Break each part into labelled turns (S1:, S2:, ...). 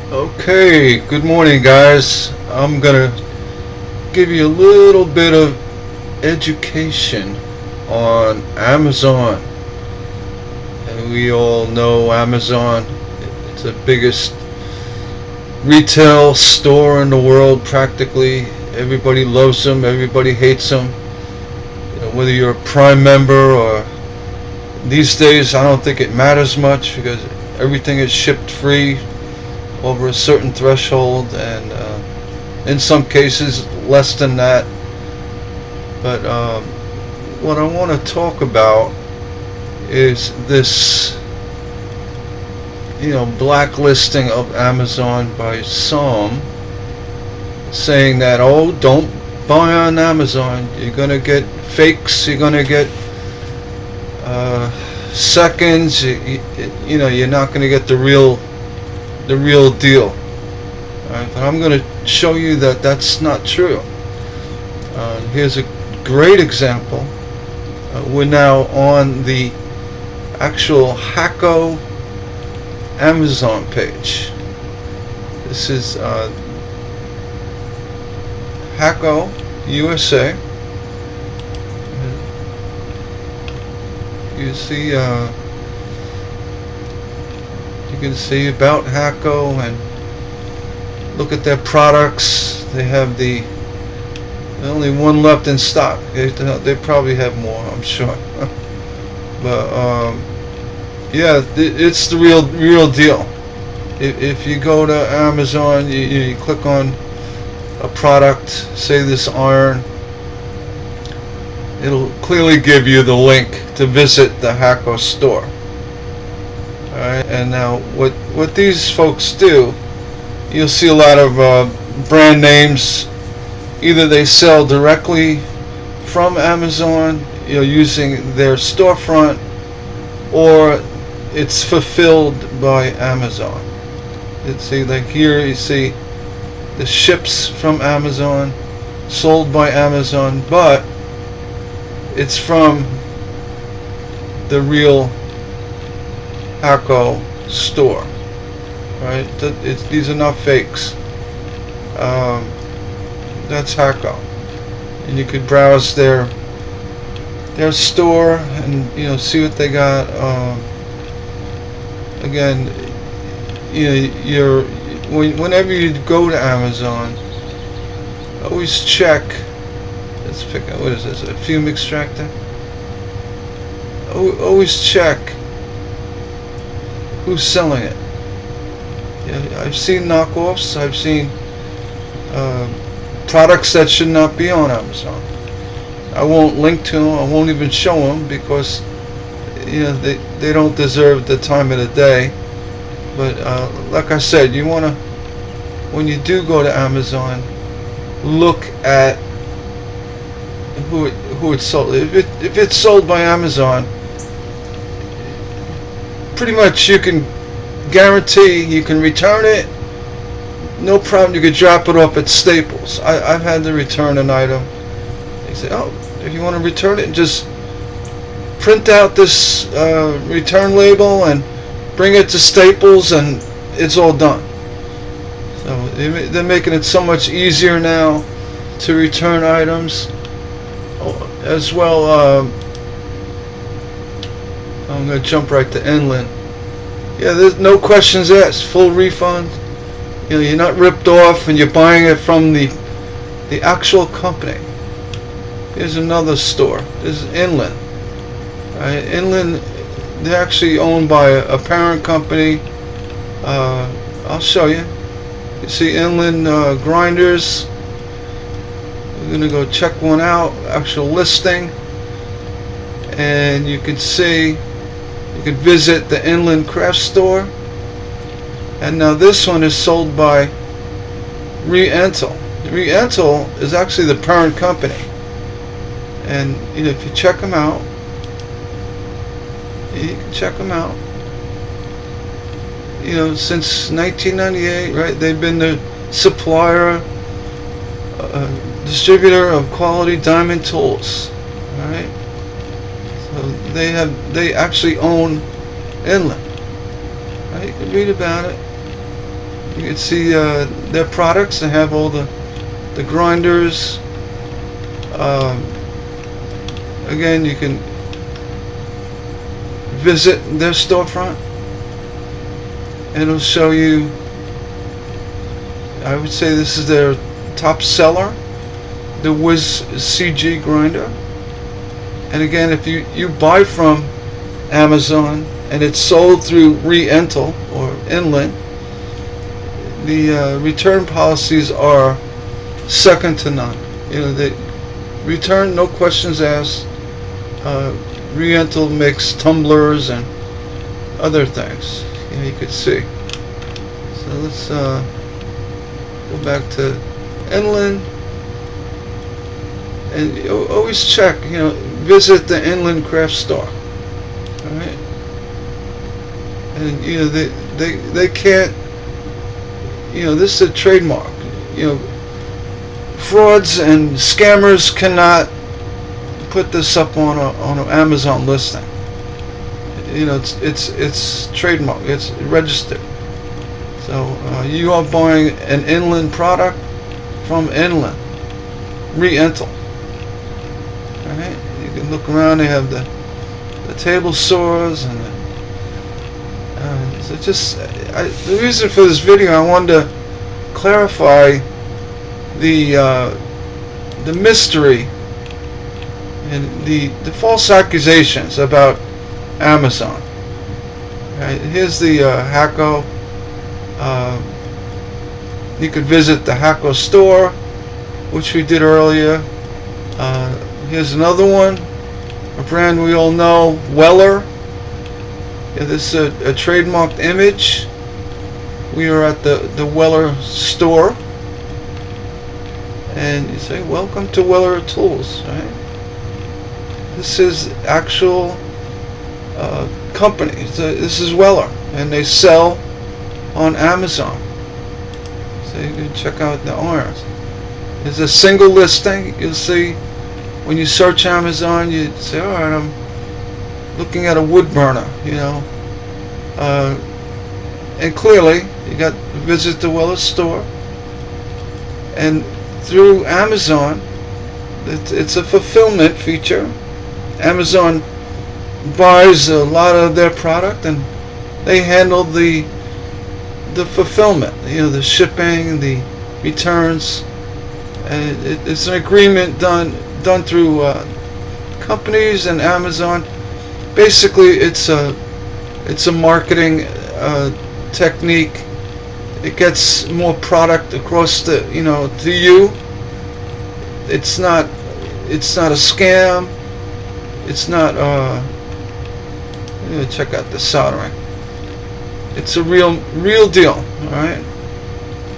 S1: Okay, good morning, guys. I'm gonna give you a little bit of education on Amazon. And we all know Amazon. It's the biggest retail store in the world, practically. Everybody loves them, everybody hates them. Whether you're a Prime member or these days, I don't think it matters much because everything is shipped free over a certain threshold, and in some cases less than that. But what I want to talk about is this, blacklisting of Amazon by some, saying that, oh, don't buy on Amazon. You're gonna get fakes. You're gonna get seconds. You're not gonna get the real deal. Right? But I'm going to show you that that's not true. Here's a great example. We're now on the actual Hacko Amazon page. This is Hacko USA. You see, you can see about Hacko and look at their products. They have only one left in stock. They probably have more, I'm sure. But yeah, it's the real deal. If you go to Amazon, you click on a product, say this iron, it'll clearly give you the link to visit the Hacko store. Alright, and now what these folks do, you'll see a lot of brand names. Either they sell directly from Amazon, using their storefront, or it's fulfilled by Amazon. See, like here you see the ships from Amazon, sold by Amazon, but it's from the real Hacko store. Right? These are not fakes. That's Hacko, and you could browse their store and see what they got. Again, whenever you go to Amazon, always check. Let's pick out, what is this? A fume extractor. Always check who's selling it. Yeah, I've seen knockoffs. I've seen products that should not be on Amazon. I won't link to them. I won't even show them because they don't deserve the time of the day. But like I said, you want to, when you do go to Amazon, look at who it's sold. If it's sold by Amazon, pretty much you can guarantee you can return it. No problem. You could drop it off at Staples. I've had to return an item. They say, oh, if you want to return it, just print out this return label and bring it to Staples, and it's all done. So they're making it so much easier now to return items. As well, I'm going to jump right to Inland. Yeah, there's no questions asked. Full refund. You're not ripped off, and you're buying it from the actual company. Here's another store. This is Inland. Inland, they're actually owned by a parent company. I'll show you. You see Inland grinders. We're gonna go check one out. Actual listing, and you can see. You can visit the Inland Craft Store. And now this one is sold by Re-Ental. Re-Ental is actually the parent company. And if you check them out, you can check them out. Since 1998, right? They've been the supplier, distributor of quality diamond tools. All right. So they actually own Inland. Right? You can read about it. You can see their products. They have all the grinders. Again, you can visit their storefront. It'll show you, I would say this is their top seller, the Whiz CG grinder. And again, if you buy from Amazon and it's sold through Re-Entel or Inland, the return policies are second to none. You know, they return, no questions asked. Re-Entel makes tumblers and other things. You know, you could see. So let's go back to Inland, and always check. You know, visit the Inland Craft Store. All right, and you know they can't. You know, this is a trademark. You know, frauds and scammers cannot put this up on an Amazon listing. You know, it's trademark. It's registered. So you are buying an Inland product from Inland, Re-Entel. All right, you can look around. They have the table saws and so just the reason for this video, I wanted to clarify the mystery and the false accusations about Amazon. Right, here's the Hakko. You could visit the Hakko store, which we did earlier. Here's another one, a brand we all know, Weller. Yeah, this is a trademarked image. We are at the Weller store, and you say, "Welcome to Weller Tools." Right? This is actual company. This is Weller, and they sell on Amazon. So you can check out the irons. There's a single listing. You'll see when you search Amazon, you say, "All right, I'm looking at a wood burner," you know. And clearly, you got to visit the Weller store, and through Amazon, it's a fulfillment feature. Amazon buys a lot of their product, and they handle the fulfillment. You know, the shipping, the returns, and it's an agreement done through companies and Amazon. Basically, it's a marketing technique. It gets more product across to you. It's not a scam. It's not check out the soldering. It's a real deal. All right.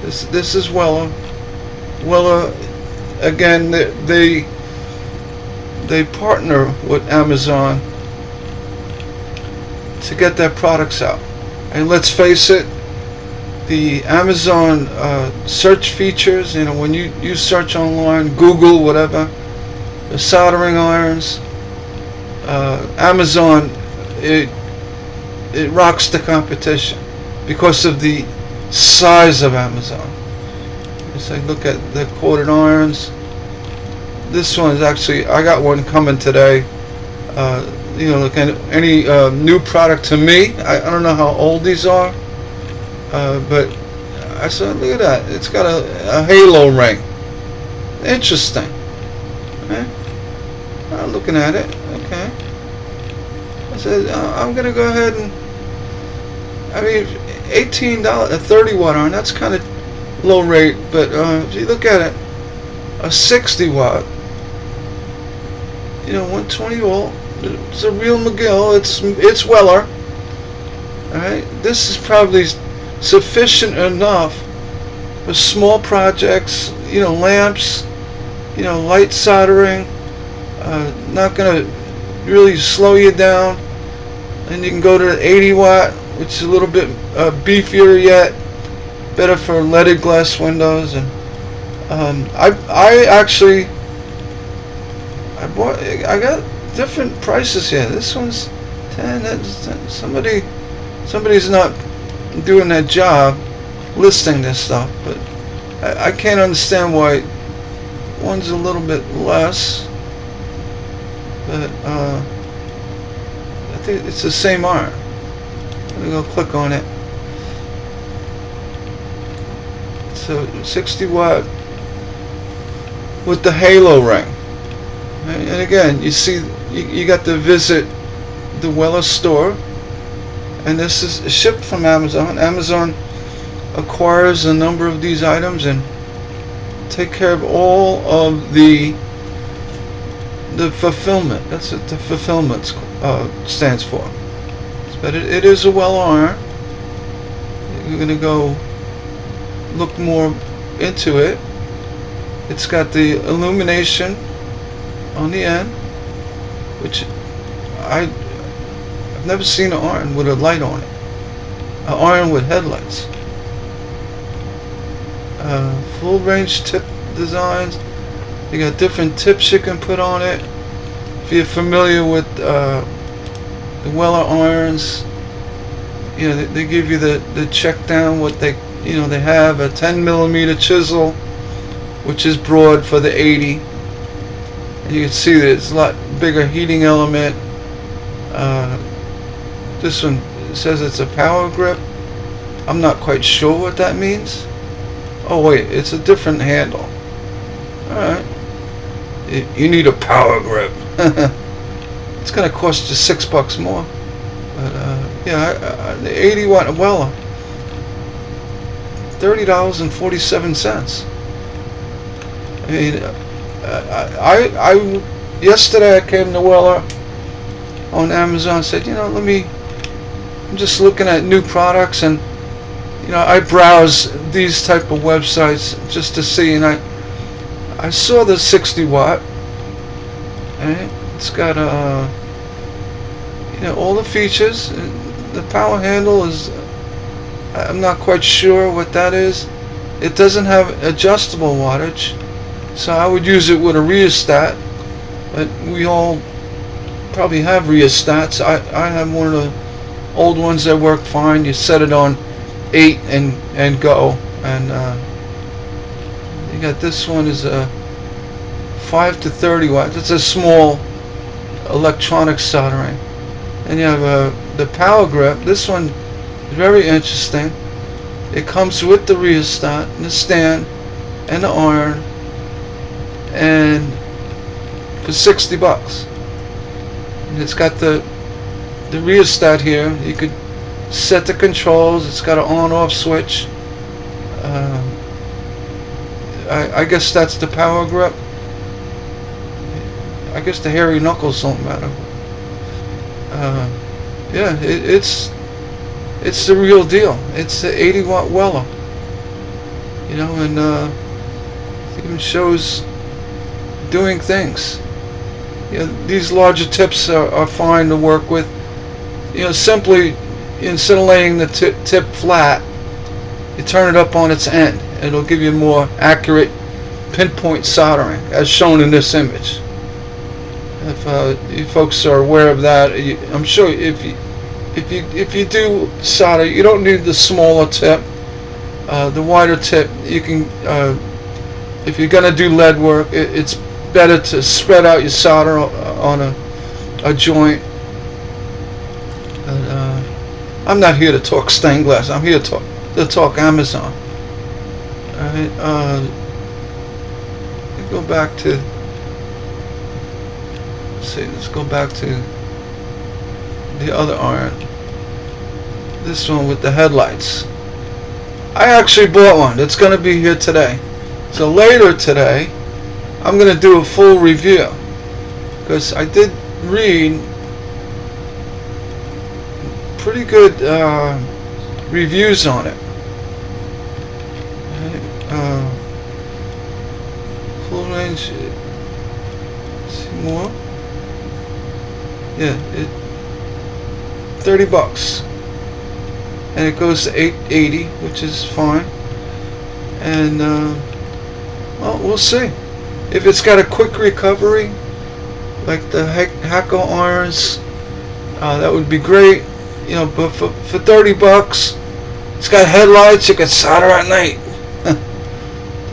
S1: This is Weller. Weller, again, they partner with Amazon to get their products out. And let's face it, the Amazon search features, you know, when you search online, Google, whatever, the soldering irons, Amazon, it rocks the competition because of the size of Amazon. As I look at the quoted irons, this one is actually, I got one coming today. You know, look at any new product to me. I don't know how old these are, but I said, look at that. It's got a halo ring. Interesting. Okay. I'm looking at it. Okay. I said, I'm gonna go ahead and, I mean, $18, a 30 watt iron. That's kind of low rate, but if you look at it, a 60 watt, you know, 120 volt. It's a real McGill. It's Weller. All right. This is probably sufficient enough for small projects. You know, lamps. You know, light soldering. Not gonna really slow you down. And you can go to the 80 watt, which is a little bit beefier yet. Better for leaded glass windows. And I got different prices here. This one's 10. That's 10. Somebody's not doing that job. listing this stuff, but I can't understand why one's a little bit less. But I think it's the same iron. Let me go click on it. So 60 watt with the halo ring. And again, you see, you got to visit the Weller store, and this is shipped from Amazon. Amazon acquires a number of these items and take care of all of the fulfillment. That's what the fulfillment stands for. But it is a Weller iron. You're going to go look more into it. It's got the illumination on the end, which I've never seen an iron with a light on it. An iron with headlights. Full range tip designs. You got different tips you can put on it. If you're familiar with the Weller irons, you know, they give you the check down what they, you know, they have a 10 millimeter chisel, which is broad for the 80. And you can see that it's a lot bigger heating element. This one says it's a power grip. I'm not quite sure what that means. Oh wait, it's a different handle. Alright. You need a power grip. It's gonna cost you $6 more. But yeah, the 80 watt Weller, $30.47. I mean, I yesterday I came to Weller on Amazon, said, you know, I'm just looking at new products, and you know, I browse these type of websites just to see, and I saw the 60 watt, and it's got you know, all the features. The power handle is, I'm not quite sure what that is. It doesn't have adjustable wattage, so I would use it with a rheostat, but we all probably have rheostats. I have one of the old ones that work fine. You set it on 8 and go, and you got this one is a 5 to 30 watts. It's a small electronic soldering. And you have the power grip. This one is very interesting. It comes with the rheostat and the stand and the iron, and for $60. And it's got the rheostat here. You could set the controls. It's got an on-off switch. I guess that's the power grip. I guess the hairy knuckles don't matter. Yeah, it's the real deal. It's the 80 watt Weller. You know, and it even shows doing things. You know, these larger tips are fine to work with. You know, simply, instead of laying the tip flat, you turn it up on its end. It'll give you more accurate pinpoint soldering, as shown in this image. If you folks are aware of that, I'm sure if you do solder, you don't need the smaller tip. The wider tip, you can. If you're gonna do lead work, it's better to spread out your solder on a joint. But, I'm not here to talk stained glass. I'm here to talk Amazon. All right. Let me go back to. Let's go back to the other iron. This one with the headlights. I actually bought one. It's going to be here today. So later today, I'm going to do a full review, because I did read pretty good reviews on it. Full range. See more. Yeah, $30, and it goes to 880, which is fine. And well, we'll see if it's got a quick recovery like the Hakko irons. That would be great, you know. But for $30, It's got headlights. You can solder at night.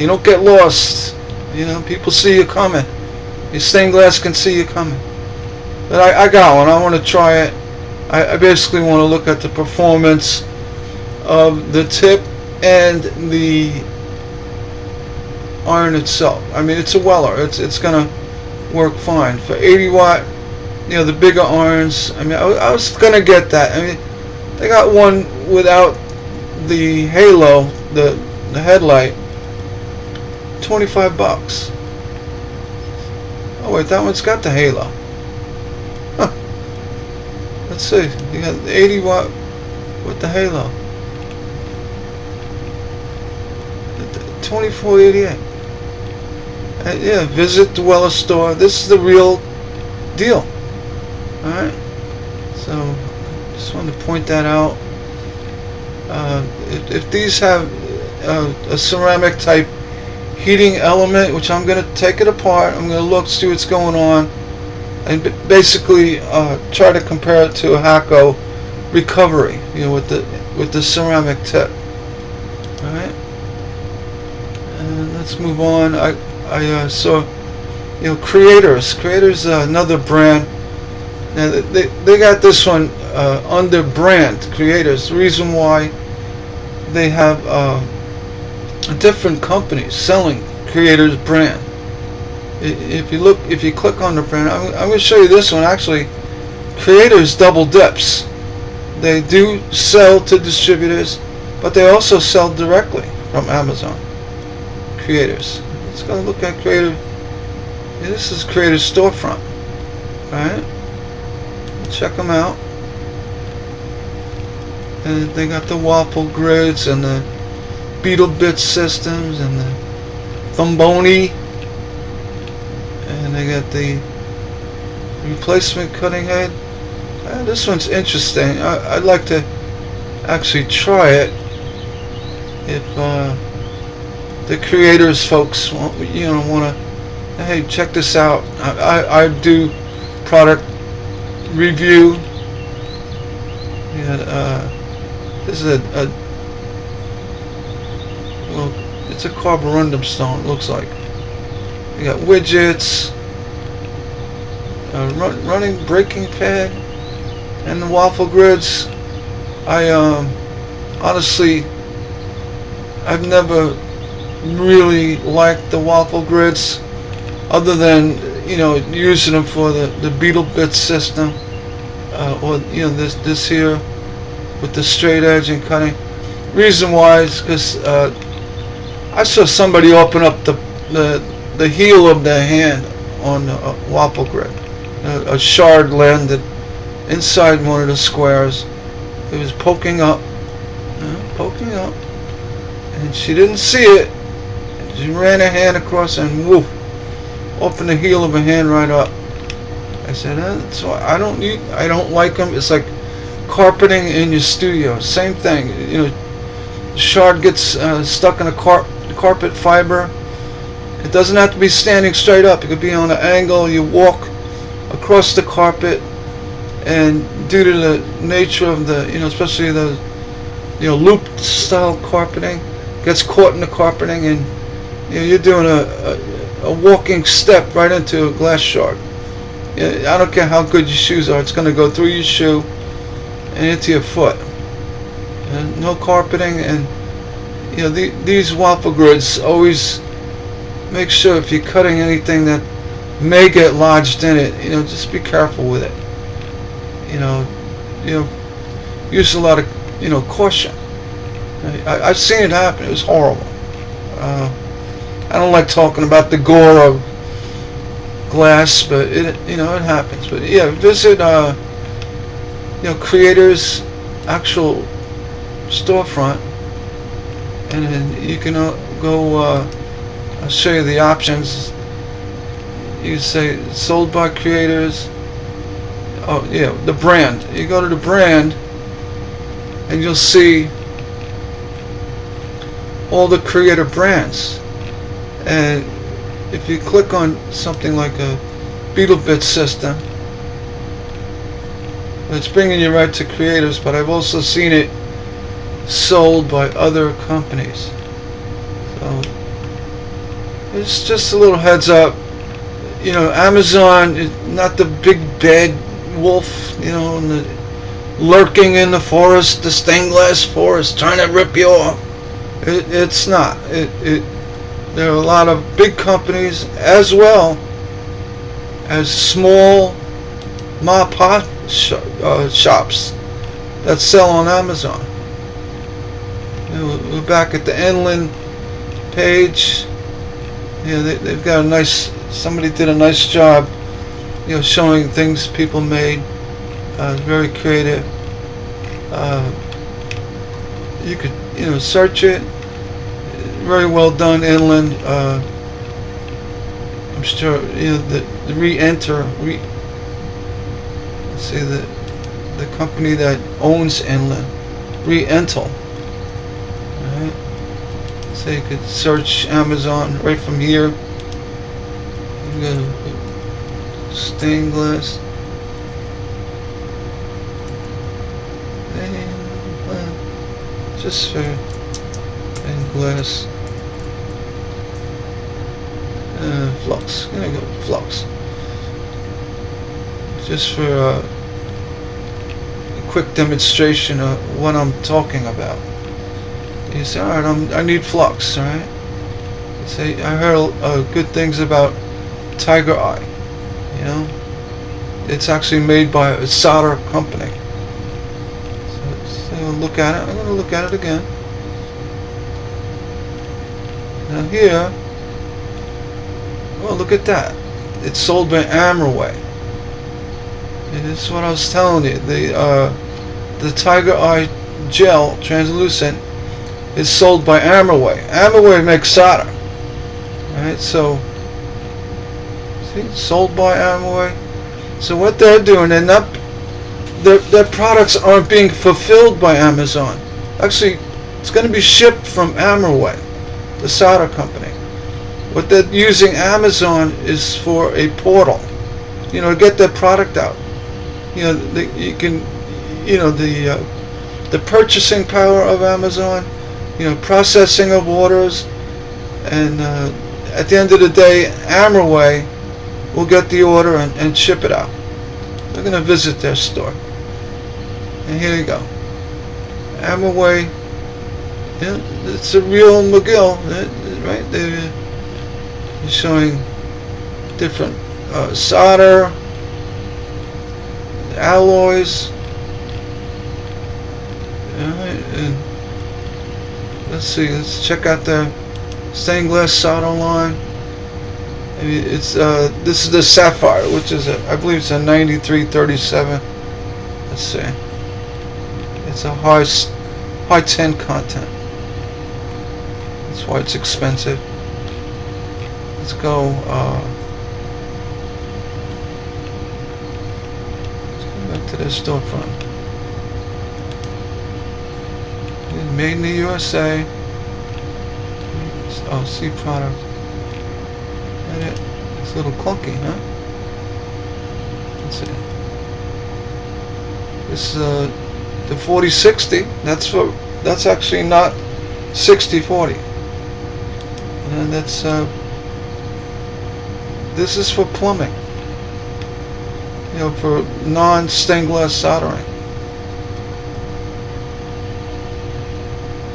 S1: You don't get lost. You know, people see you coming. Your stained glass can see you coming. But I got one. I want to try it. I basically want to look at the performance of the tip and the iron itself. I mean, it's a Weller. It's gonna work fine for 80 watt. You know, the bigger irons. I mean, I was gonna get that. I mean, they got one without the halo, the headlight. $25. Oh wait, that one's got the halo. Huh. Let's see. You got 80 watt with the halo. $24.88. Yeah, visit the Weller store. This is the real deal. Alright. So, just wanted to point that out. If these have a ceramic type heating element, which I'm going to take it apart, I'm going to look, see what's going on, and basically try to compare it to a Hakko recovery, you know, with the ceramic tip. All right, and let's move on. I saw, you know, Creators, another brand. Now they got this one under brand Creators. The reason why they have different companies selling Creators brand. If you click on the brand, I'm going to show you this one. Actually, Creators double dips. They do sell to distributors, but they also sell directly from Amazon. Creators. Let's go look at Creator. Yeah, this is Creators storefront. Alright, check them out. And they got the waffle grids and the Beetle bit systems and the Thumboni, and they got the replacement cutting head. This one's interesting. I'd like to actually try it if the Creators folks want to. Hey, check this out. I do product review. Yeah, this is well, it's a carborundum stone, it looks like. You got widgets, running braking pad, and the waffle grids. I honestly, I've never really liked the waffle grids, other than, you know, using them for the Beetle bit system, or, you know, this here with the straight edge and cutting. Reason why is because I saw somebody open up the heel of the hand on a waffle grid. A shard landed inside one of the squares. It was poking up, and she didn't see it. She ran her hand across and woof, opened the heel of her hand right up. I said, so I don't like them. It's like carpeting in your studio. Same thing. You know, the shard gets stuck in a carpet fiber. It doesn't have to be standing straight up. It could be on an angle. You walk across the carpet, and due to the nature of the, you know, especially the, you know, loop style carpeting, gets caught in the carpeting, and, you know, you're doing a walking step right into a glass shard. I don't care how good your shoes are, it's going to go through your shoe and into your foot. And no carpeting, and, you know, these waffle grids, always make sure if you're cutting anything that may get lodged in it, you know, just be careful with it. You know, use a lot of, you know, caution. I've seen it happen. It was horrible. I don't like talking about the gore of glass, but it, you know, it happens. But yeah, visit you know, Creators actual storefront, and then you can go. I'll show you the options. You say sold by Creators. Oh yeah, the brand. You go to the brand, and you'll see all the Creator brands. And if you click on something like a Beetle bit system, it's bringing you right to Creators. But I've also seen it sold by other companies. So it's just a little heads up. Amazon is not the big bad wolf, and lurking in the forest, the stained glass forest, trying to rip you off. It's not. There are a lot of big companies as well as small ma-pa shops that sell on Amazon. We're back at the Inland page. They've got a nice. Somebody did a nice job, showing things people made. Very creative. You could, search it. Very well done, Inland. I'm sure, the re-enter. Let's see, the company that owns Inland, Re-Ental. Alright. So you could search Amazon right from here. You go to stained glass. Just for stained glass. Flux. There you go, flux. Just for a quick demonstration of what I'm talking about. You say, alright, I need flux, alright? You say, I heard good things about Tiger Eye. It's actually made by a solder company. So look at it. I'm going to look at it again. Now here, well, look at that. It's sold by Amraway. And this is what I was telling you. The Tiger Eye gel, translucent, is sold by Amraway. Amraway makes solder. Alright, so see, it's sold by Amraway. So what they're doing, their products aren't being fulfilled by Amazon. Actually, it's going to be shipped from Amraway, the solder company. What they're using Amazon is for a portal, to get their product out. You can, the purchasing power of Amazon, processing of orders, and at the end of the day, Amraway will get the order and ship it out. We're going to visit their store. And here you go. Amraway, it's a real McGill, right? They're showing different solder, alloys. Alright, and let's check out their stained glass solder line. It's this is the Sapphire, which is I believe it's a 9337. Let's see. It's a high tin content. That's why it's expensive. Let's go. Let's go back to this storefront. Made in the USA. Oh, C product. It's a little clunky, huh? Let's see. This is the 4060. That's actually not 6040. And that's this is for plumbing. For non-stained glass soldering.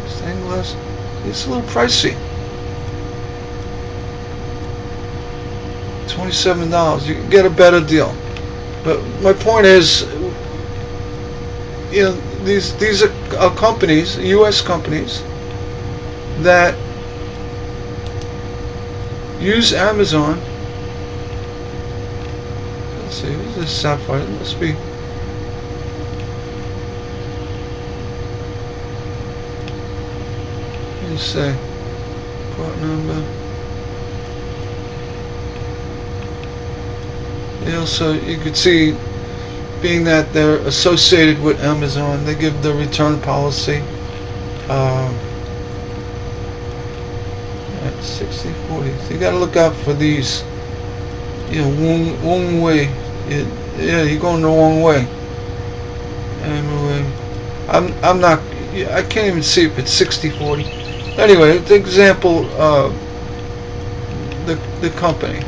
S1: Stained glass. It's a little pricey. $27. You can get a better deal. But my point is, these are companies, U.S. companies, that use Amazon. Let's see, who's this Sapphire? It must be. Let me say, part number. So you could see, being that they're associated with Amazon, they give the return policy. At 60/40. So you got to look out for these. Wrong way. You're going the wrong way. Anyway, I'm not. yeah, I can't even see if it's 60/40. Anyway, the example, the company,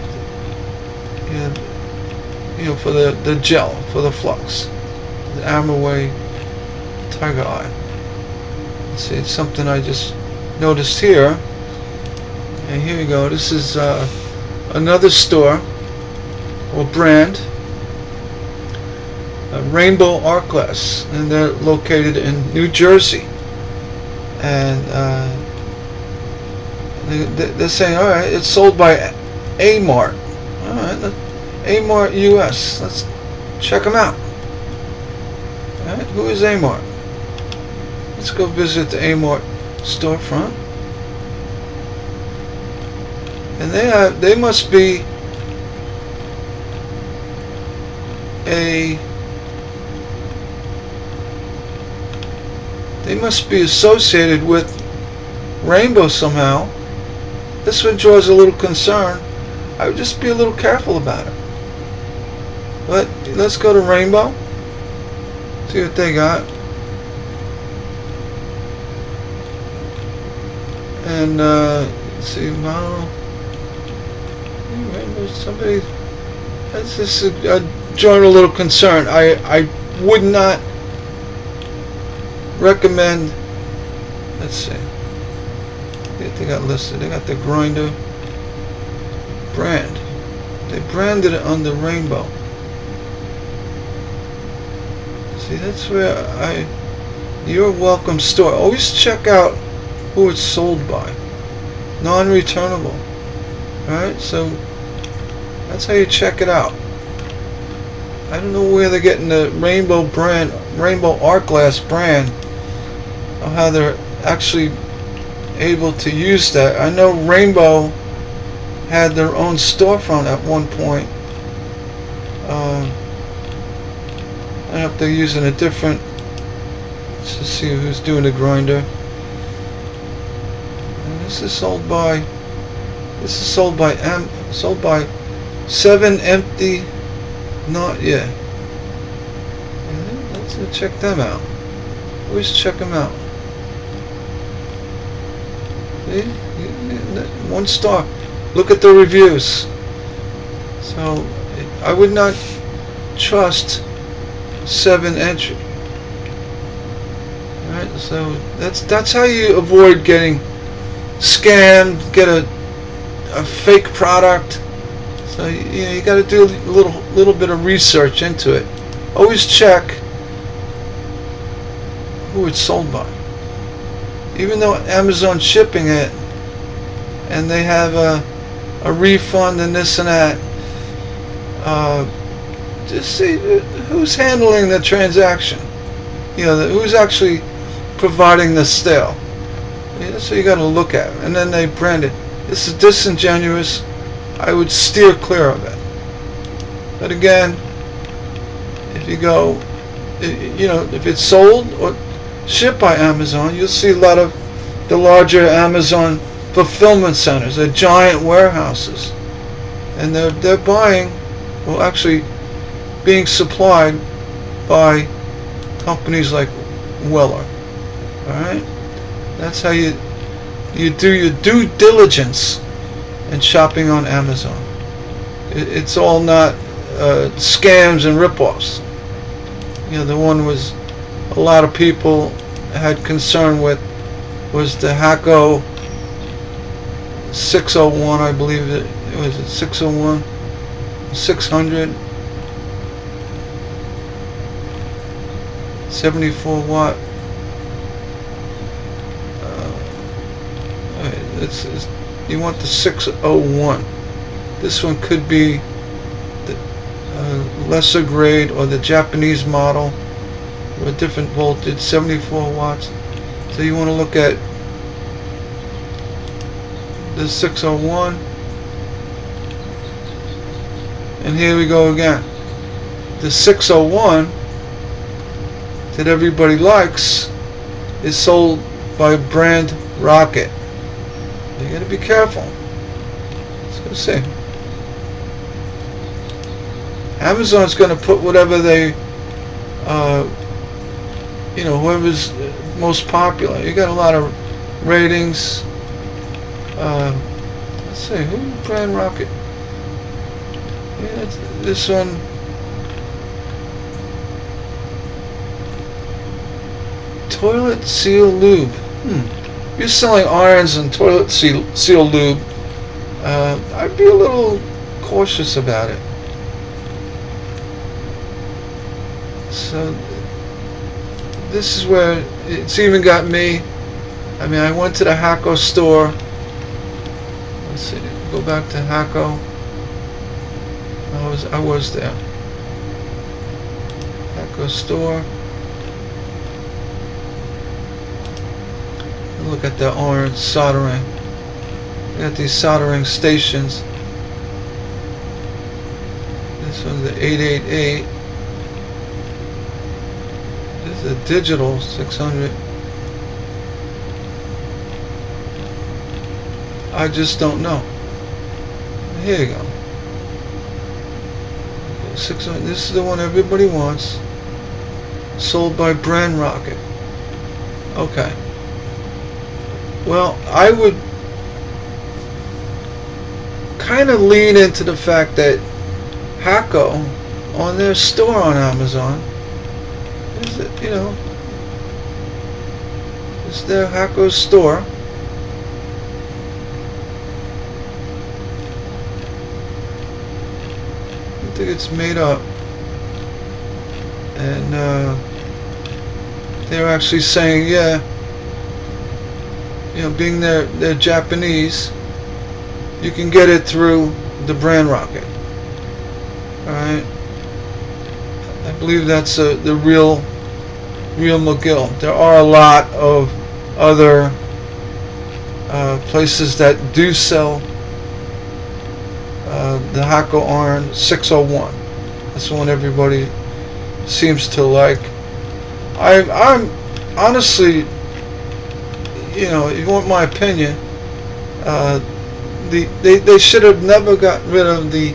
S1: yeah, for the gel, for the flux, the Armorway Tiger Eye. Let's see, it's something I just noticed here. And here we go. This is another store or brand, Rainbow Art Glass, and they're located in New Jersey. And they're saying, all right, it's sold by A-Mart. All right, A-Mart US. Let's check them out. All right, who is A-Mart? Let's go visit the A-Mart storefront. And they must be associated with Rainbow somehow. This one draws a little concern. I would just be a little careful about it. But let's go to Rainbow, see what they got. And let's see, model. Somebody, that's just drawing a little concern. I would not recommend. Let's see. They got listed. They got the grinder brand. They branded it under Rainbow. See, that's where Your Welcome store. Always check out who it's sold by. Non-returnable. Alright, so that's how you check it out. I don't know where they're getting the Rainbow brand, Rainbow Art Glass brand, or how they're actually able to use that. I know Rainbow had their own storefront at one point. I don't know if they're using a different. Let's just see who's doing the grinder. And this is sold by. This is sold by 7 Empty. Not yet. Let's check them out. Always check them out. See? 1 star. Look at the reviews. So I would not trust 7 Entry. Alright, so that's how you avoid getting scammed, get a fake product. So you got to do a little bit of research into it. Always check who it's sold by. Even though Amazon's shipping it, and they have a refund and this and that, just see who's handling the transaction. Who's actually providing the sale. That's what you got to look at. And then they brand it. This is disingenuous. I would steer clear of it. But again, if you go, if it's sold or shipped by Amazon, you'll see a lot of the larger Amazon fulfillment centers. They're giant warehouses, and they're buying, well, actually being supplied by companies like Weller. All right, that's how you do your due diligence in shopping on Amazon. It's all not scams and ripoffs. The one was a lot of people had concern with was the Hakko 601, I believe it was 601, 600, 74 watt. You want the 601. This one could be the lesser grade or the Japanese model with a different voltage, 74 watts. So you want to look at the 601. And here we go again. The 601 that everybody likes is sold by brand Rocket. You gotta be careful. Let's go see. Amazon's gonna put whatever they, whoever's most popular. You got a lot of ratings. Let's see, who Brand Rocket? Yeah, this one. Toilet Seal Lube. If you're selling irons and toilet seal lube, I'd be a little cautious about it. So this is where it's even got me. I mean, I went to the Hacko store. Let's see, go back to Hacko. I was there. Hacko store. Look at the orange soldering. We got these soldering stations. This one's the 888. This is a digital 600. I just don't know. Here you go. 600. This is the one everybody wants. Sold by Brand Rocket. Okay. Well, I would kind of lean into the fact that Hacko, on their store on Amazon, is it, you know, it's their Hacko store. I think it's made up, and they're actually saying, yeah, you know, being they're Japanese, you can get it through the Brand Rocket. Alright, I believe that's the real McGill. There are a lot of other places that do sell the Hacko Iron 601. That's the one everybody seems to like. I'm honestly, you know, if you want my opinion, they should have never got rid of the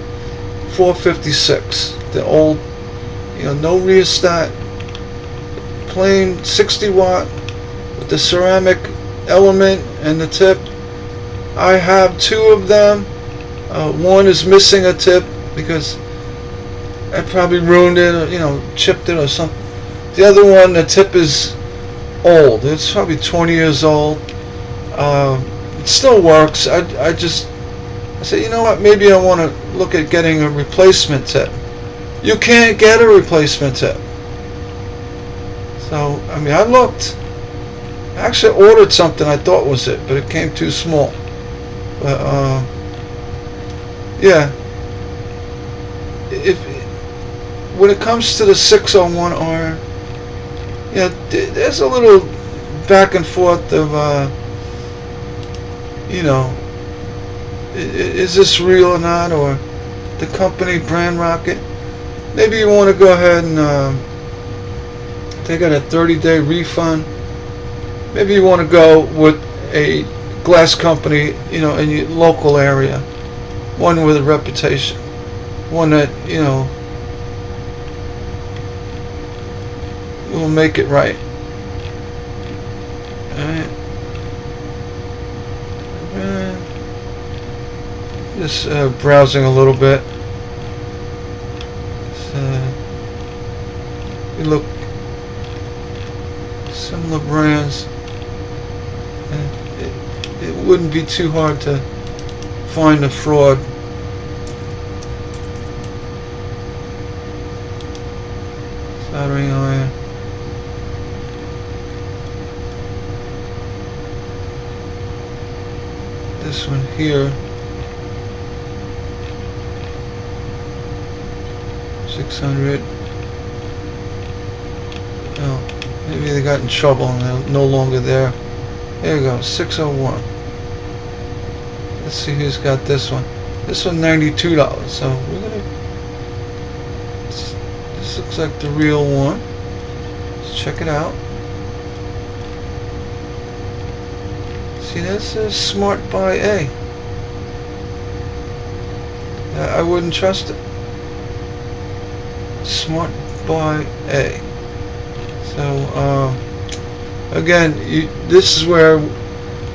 S1: 456, the old, you know, no rheostat, plain 60 watt with the ceramic element and the tip. I have two of them. One is missing a tip because I probably ruined it, or, you know, chipped it or something. The other one, the tip is old. It's probably 20 years old. It still works. I said, you know what, maybe I want to look at getting a replacement tip. You can't get a replacement tip. So, I mean, I looked. I actually ordered something I thought was it, but it came too small. But, yeah. When it comes to the 601 iron, yeah, there's a little back and forth of, you know, is this real or not, or the company Brand Rocket. Maybe you want to go ahead and they got a 30-day refund. Maybe you want to go with a glass company, you know, in your local area, one with a reputation, one that, you know, will make it right. Alright. Just browsing a little bit. You look similar brands, and it wouldn't be too hard to find a fraud. Soldering iron. This one here, 600. Oh, maybe they got in trouble and they're no longer there. There you go, 601. Let's see who's got this one. This one, $92. So we're gonna. This looks like the real one. Let's check it out. See, that says Smart Buy A. I wouldn't trust it. Smart Buy A. So, again, this is where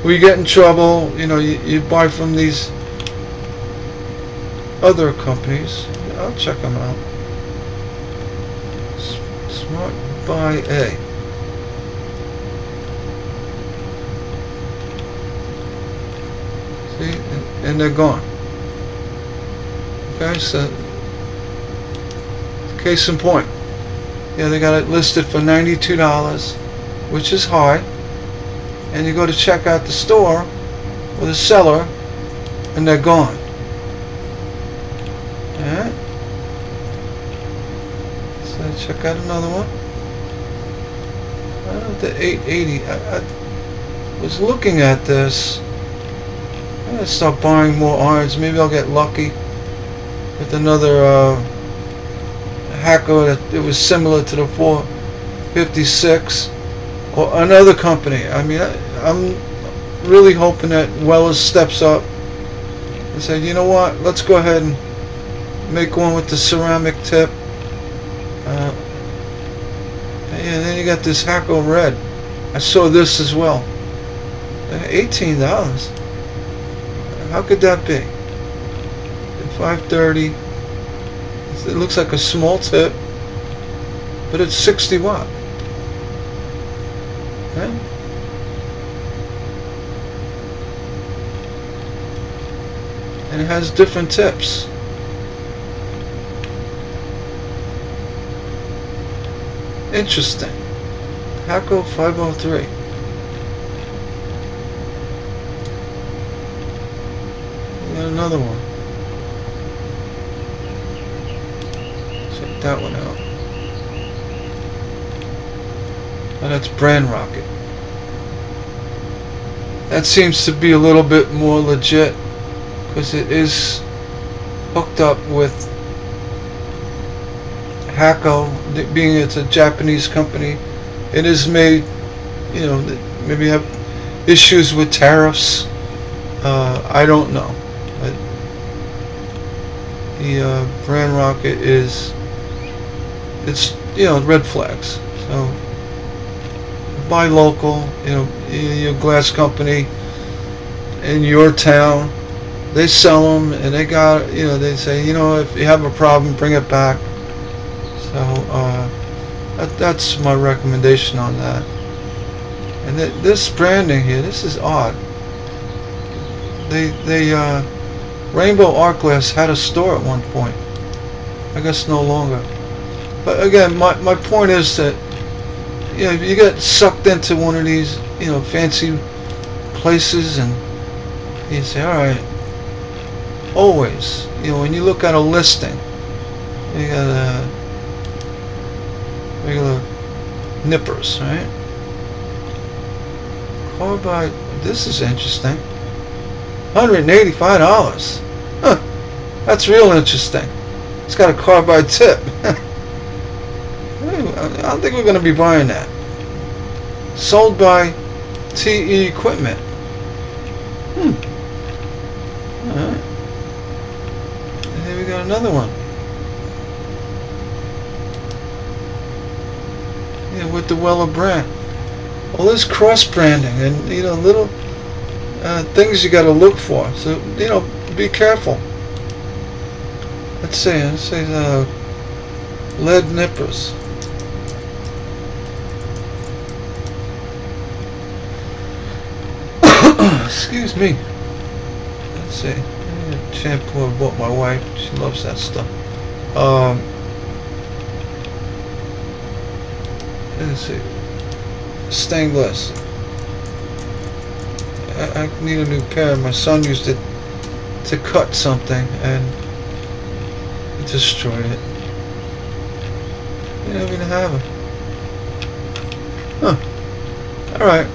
S1: we get in trouble. You know, you buy from these other companies. I'll check them out. Smart Buy A. See, and they're gone. Okay, so case in point. Yeah, they got it listed for $92, which is high. And you go to check out the store or the seller, and they're gone. Alright. So check out another one. The 880. I was looking at this. I'm gonna start buying more irons. Maybe I'll get lucky with another Hakko that it was similar to the 456 or another company. I mean, I'm really hoping that Weller's steps up and said, you know what, let's go ahead and make one with the ceramic tip. And then you got this Hakko Red. I saw this as well. $18. How could that be? 530. It looks like a small tip, but it's 60 watt. Okay? And it has different tips. Interesting. Hakko 503. We got another one. Check that one out. Oh, that's Brand Rocket. That seems to be a little bit more legit because it is hooked up with Hakko, being it's a Japanese company. It is made, you know, maybe have issues with tariffs. I don't know. But the Brand Rocket it's, you know, red flags. So buy local, you know, your glass company in your town. They sell them, and they got, you know, they say, you know, if you have a problem, bring it back. So that's my recommendation on that. And this branding here, this is odd. They Rainbow Art Glass had a store at one point. I guess no longer. But again, my point is that, you know, you get sucked into one of these, you know, fancy places, and you say, all right. Always, you know, when you look at a listing, you got regular nippers, right? Carbide. This is interesting. $185. Huh. That's real interesting. It's got a carbide tip. I don't think we're going to be buying that. Sold by TE Equipment. Alright. And here we got another one. Yeah, with the Weller brand. Well, there's cross branding, and you know, little things you got to look for. So you know, be careful. Let's see. Let's say lead nippers. Excuse me. Let's see. Shampoo I bought my wife. She loves that stuff. Let's see. Stainless. I need a new pair. My son used it to cut something and he destroyed it. You don't even have them. Huh. Alright.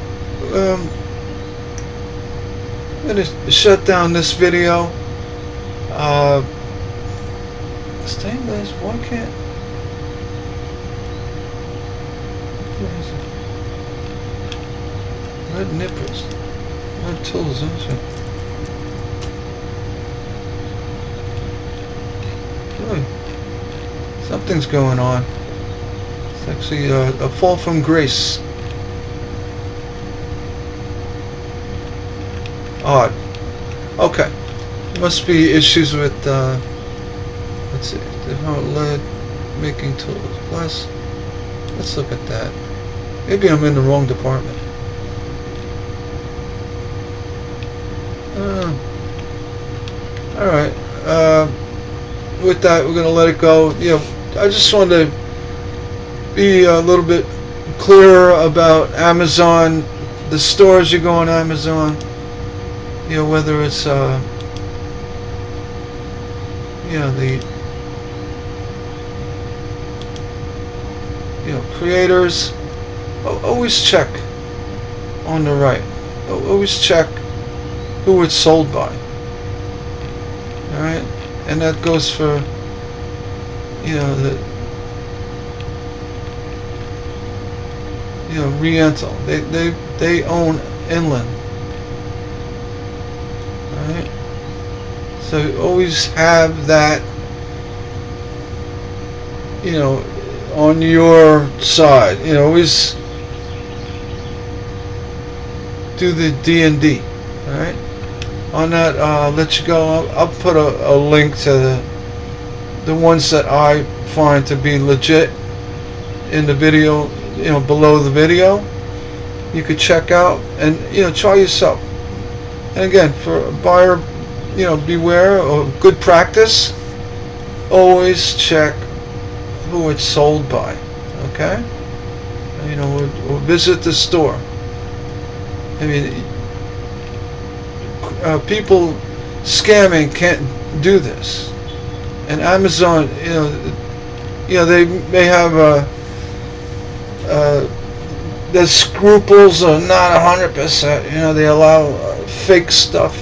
S1: I'm gonna shut down this video. Stainless, why can't... Red nippers. Red tools, isn't it? Really? Something's going on. It's actually a fall from grace. Odd. Okay. Must be issues with, let's see, different lead making tools. Plus, let's look at that. Maybe I'm in the wrong department. Alright. With that, we're going to let it go. You know, I just wanted to be a little bit clearer about Amazon, the stores you go on Amazon. You know, whether it's, you know, the, you know, creators. Always check on the right. Always check who it's sold by. Alright? And that goes for, you know, the, you know, Riental. They own Inland. Alright? So always have that, you know, on your side. You know, always do the D&D. Alright? On that, I'll let you go. I'll put a link to the ones that I find to be legit in the video, you know, below the video. You could check out and, you know, try yourself. And again, for a buyer, you know, beware of good practice. Always check who it's sold by. Okay? You know, or visit the store. I mean, people scamming can't do this, and Amazon, you know, they may have their scruples are not 100%. You know, they allow fake stuff,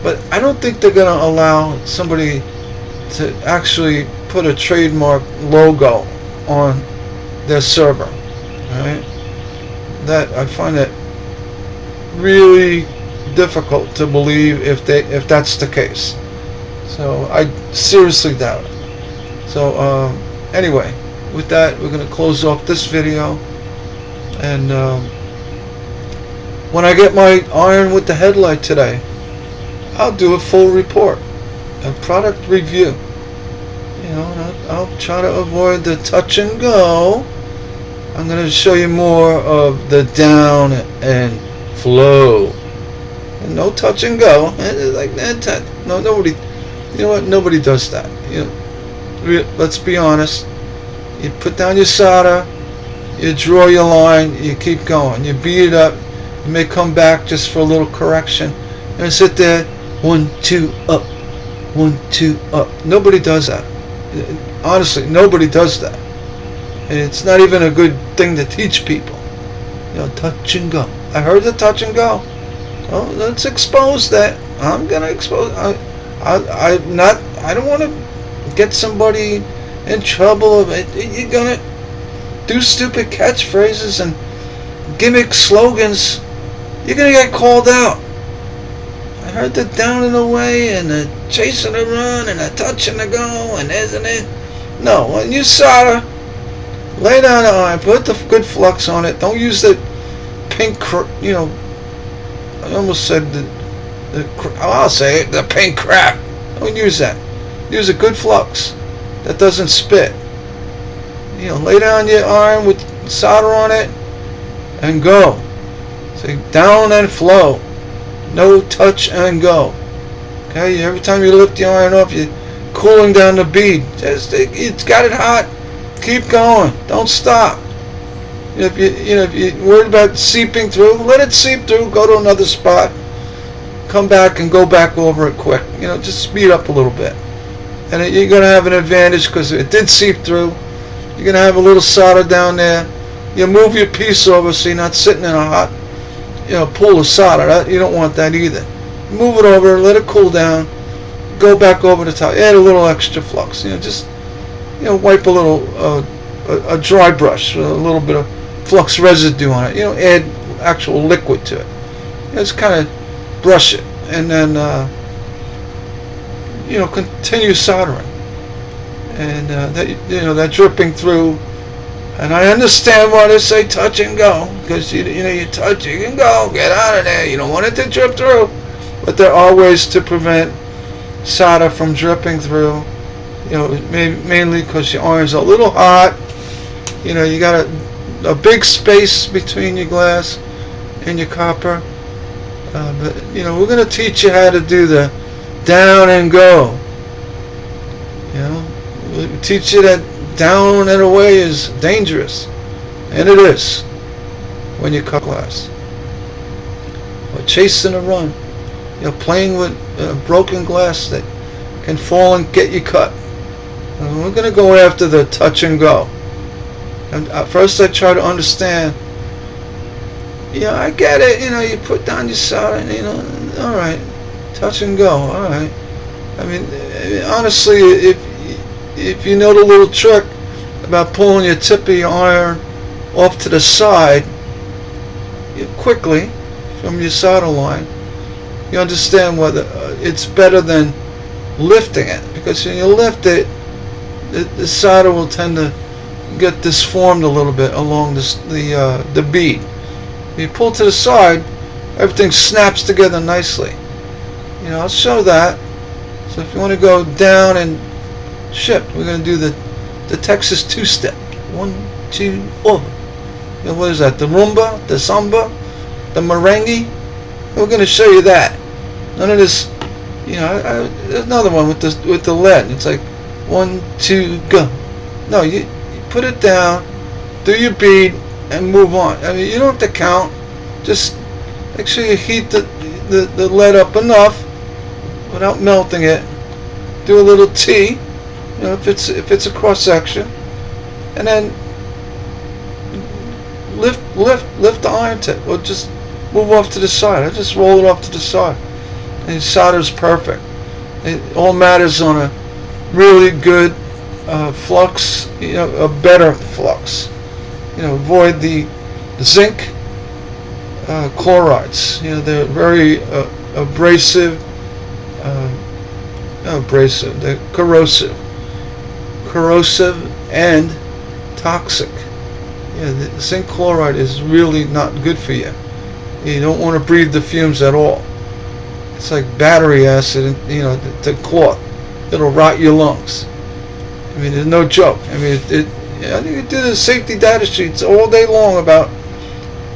S1: but I don't think they're going to allow somebody to actually put a trademark logo on their server. Right? That I find that really difficult to believe if that's the case. So I seriously doubt it. So anyway, with that, we're going to close off this video, and when I get my iron with the headlight today, I'll do a full report, a product review. You know, I'll try to avoid the touch and go. I'm going to show you more of the down and flow. And no touch and go. It's like that. No, nobody. You know what? Nobody does that. You know, let's be honest. You put down your solder. You draw your line. You keep going. You beat it up. You may come back just for a little correction, and sit there. 1, 2, up. 1, 2, up. Nobody does that. Honestly, nobody does that. And it's not even a good thing to teach people. You know, touch and go. I heard the touch and go. Well, let's expose that. I'm gonna expose. I don't want to get somebody in trouble. You're gonna do stupid catchphrases and gimmick slogans. You're gonna get called out. I heard the down and away and the chase and the run and the touch and the go and isn't it? No, when you solder, lay down the iron, put the good flux on it. Don't use the pink, you know. I almost said I'll say it, the pink crap. Don't use that. Use a good flux that doesn't spit. You know, lay down your iron with solder on it and go. Say down and flow. No touch and go. Okay, every time you lift the iron off, you're cooling down the bead. It's got it hot. Keep going. Don't stop. If you're worried about seeping through, let it seep through. Go to another spot. Come back and go back over it quick. You know, just speed up a little bit, and you're gonna have an advantage because it did seep through. You're gonna have a little solder down there. You move your piece over so you're not sitting in a hot, you know, pool of solder. You don't want that either. Move it over, let it cool down. Go back over the top. Add a little extra flux. You know, just wipe a little a dry brush with a little bit of flux residue on it. You know, add actual liquid to it. Just kind of brush it, and then continue soldering, and that dripping through. And I understand why they say touch and go, because you touch, you can go, get out of there. You don't want it to drip through. but there are ways to prevent solder from dripping through. You know, mainly because your iron's a little hot. You know, you got a big space between your glass and your copper. But you know, we're going to teach you how to do the down and go. You know, we'll teach you that down and away is dangerous, and it is when you cut glass. Or chasing a run, you know, playing with broken glass that can fall and get you cut. We're going to go after the touch and go. And first I try to understand. Yeah, I get it. You know, you put down your solder, and, you know, all right, touch and go. All right. I mean, honestly, if you know the little trick about pulling your tip of your iron off to the side quickly from your solder line, you understand whether it's better than lifting it, because when you lift it, the solder will tend to get disformed a little bit along the bead. If you pull to the side, everything snaps together nicely. You know, I'll show that. So if you want to go down and shift, we're going to do the Texas two-step. 1, 2, over. You know, what is that? The rumba, the samba, the merengue. We're going to show you that. None of this. You know, there's another one with the lead. It's like 1, 2, go. No, you put it down, do your bead, and move on. I mean, you don't have to count. Just make sure you heat the lead up enough without melting it. Do a little T, you know, if it's a cross section, and then lift the iron tip, or just move off to the side. I just roll it off to the side, and your solder's perfect. It all matters on a really good flux, you know, a better flux. You know, avoid the zinc chlorides. You know, they're very abrasive. They're corrosive and toxic. Yeah, the zinc chloride is really not good for you. You don't want to breathe the fumes at all. It's like battery acid, you know, the cloth. It'll rot your lungs. I mean, there's no joke. I mean, I think you do the safety data sheets all day long about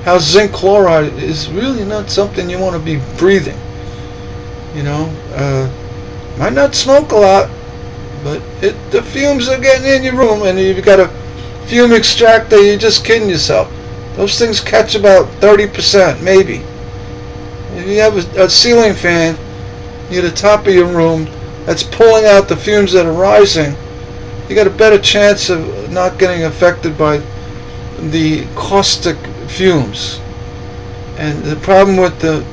S1: how zinc chloride is really not something you want to be breathing. You know, might not smoke a lot, but the fumes are getting in your room, and you've got a fume extractor. You're just kidding yourself. Those things catch about 30%, maybe. If you have a ceiling fan near the top of your room that's pulling out the fumes that are rising, you got a better chance of not getting affected by the caustic fumes. And the problem with the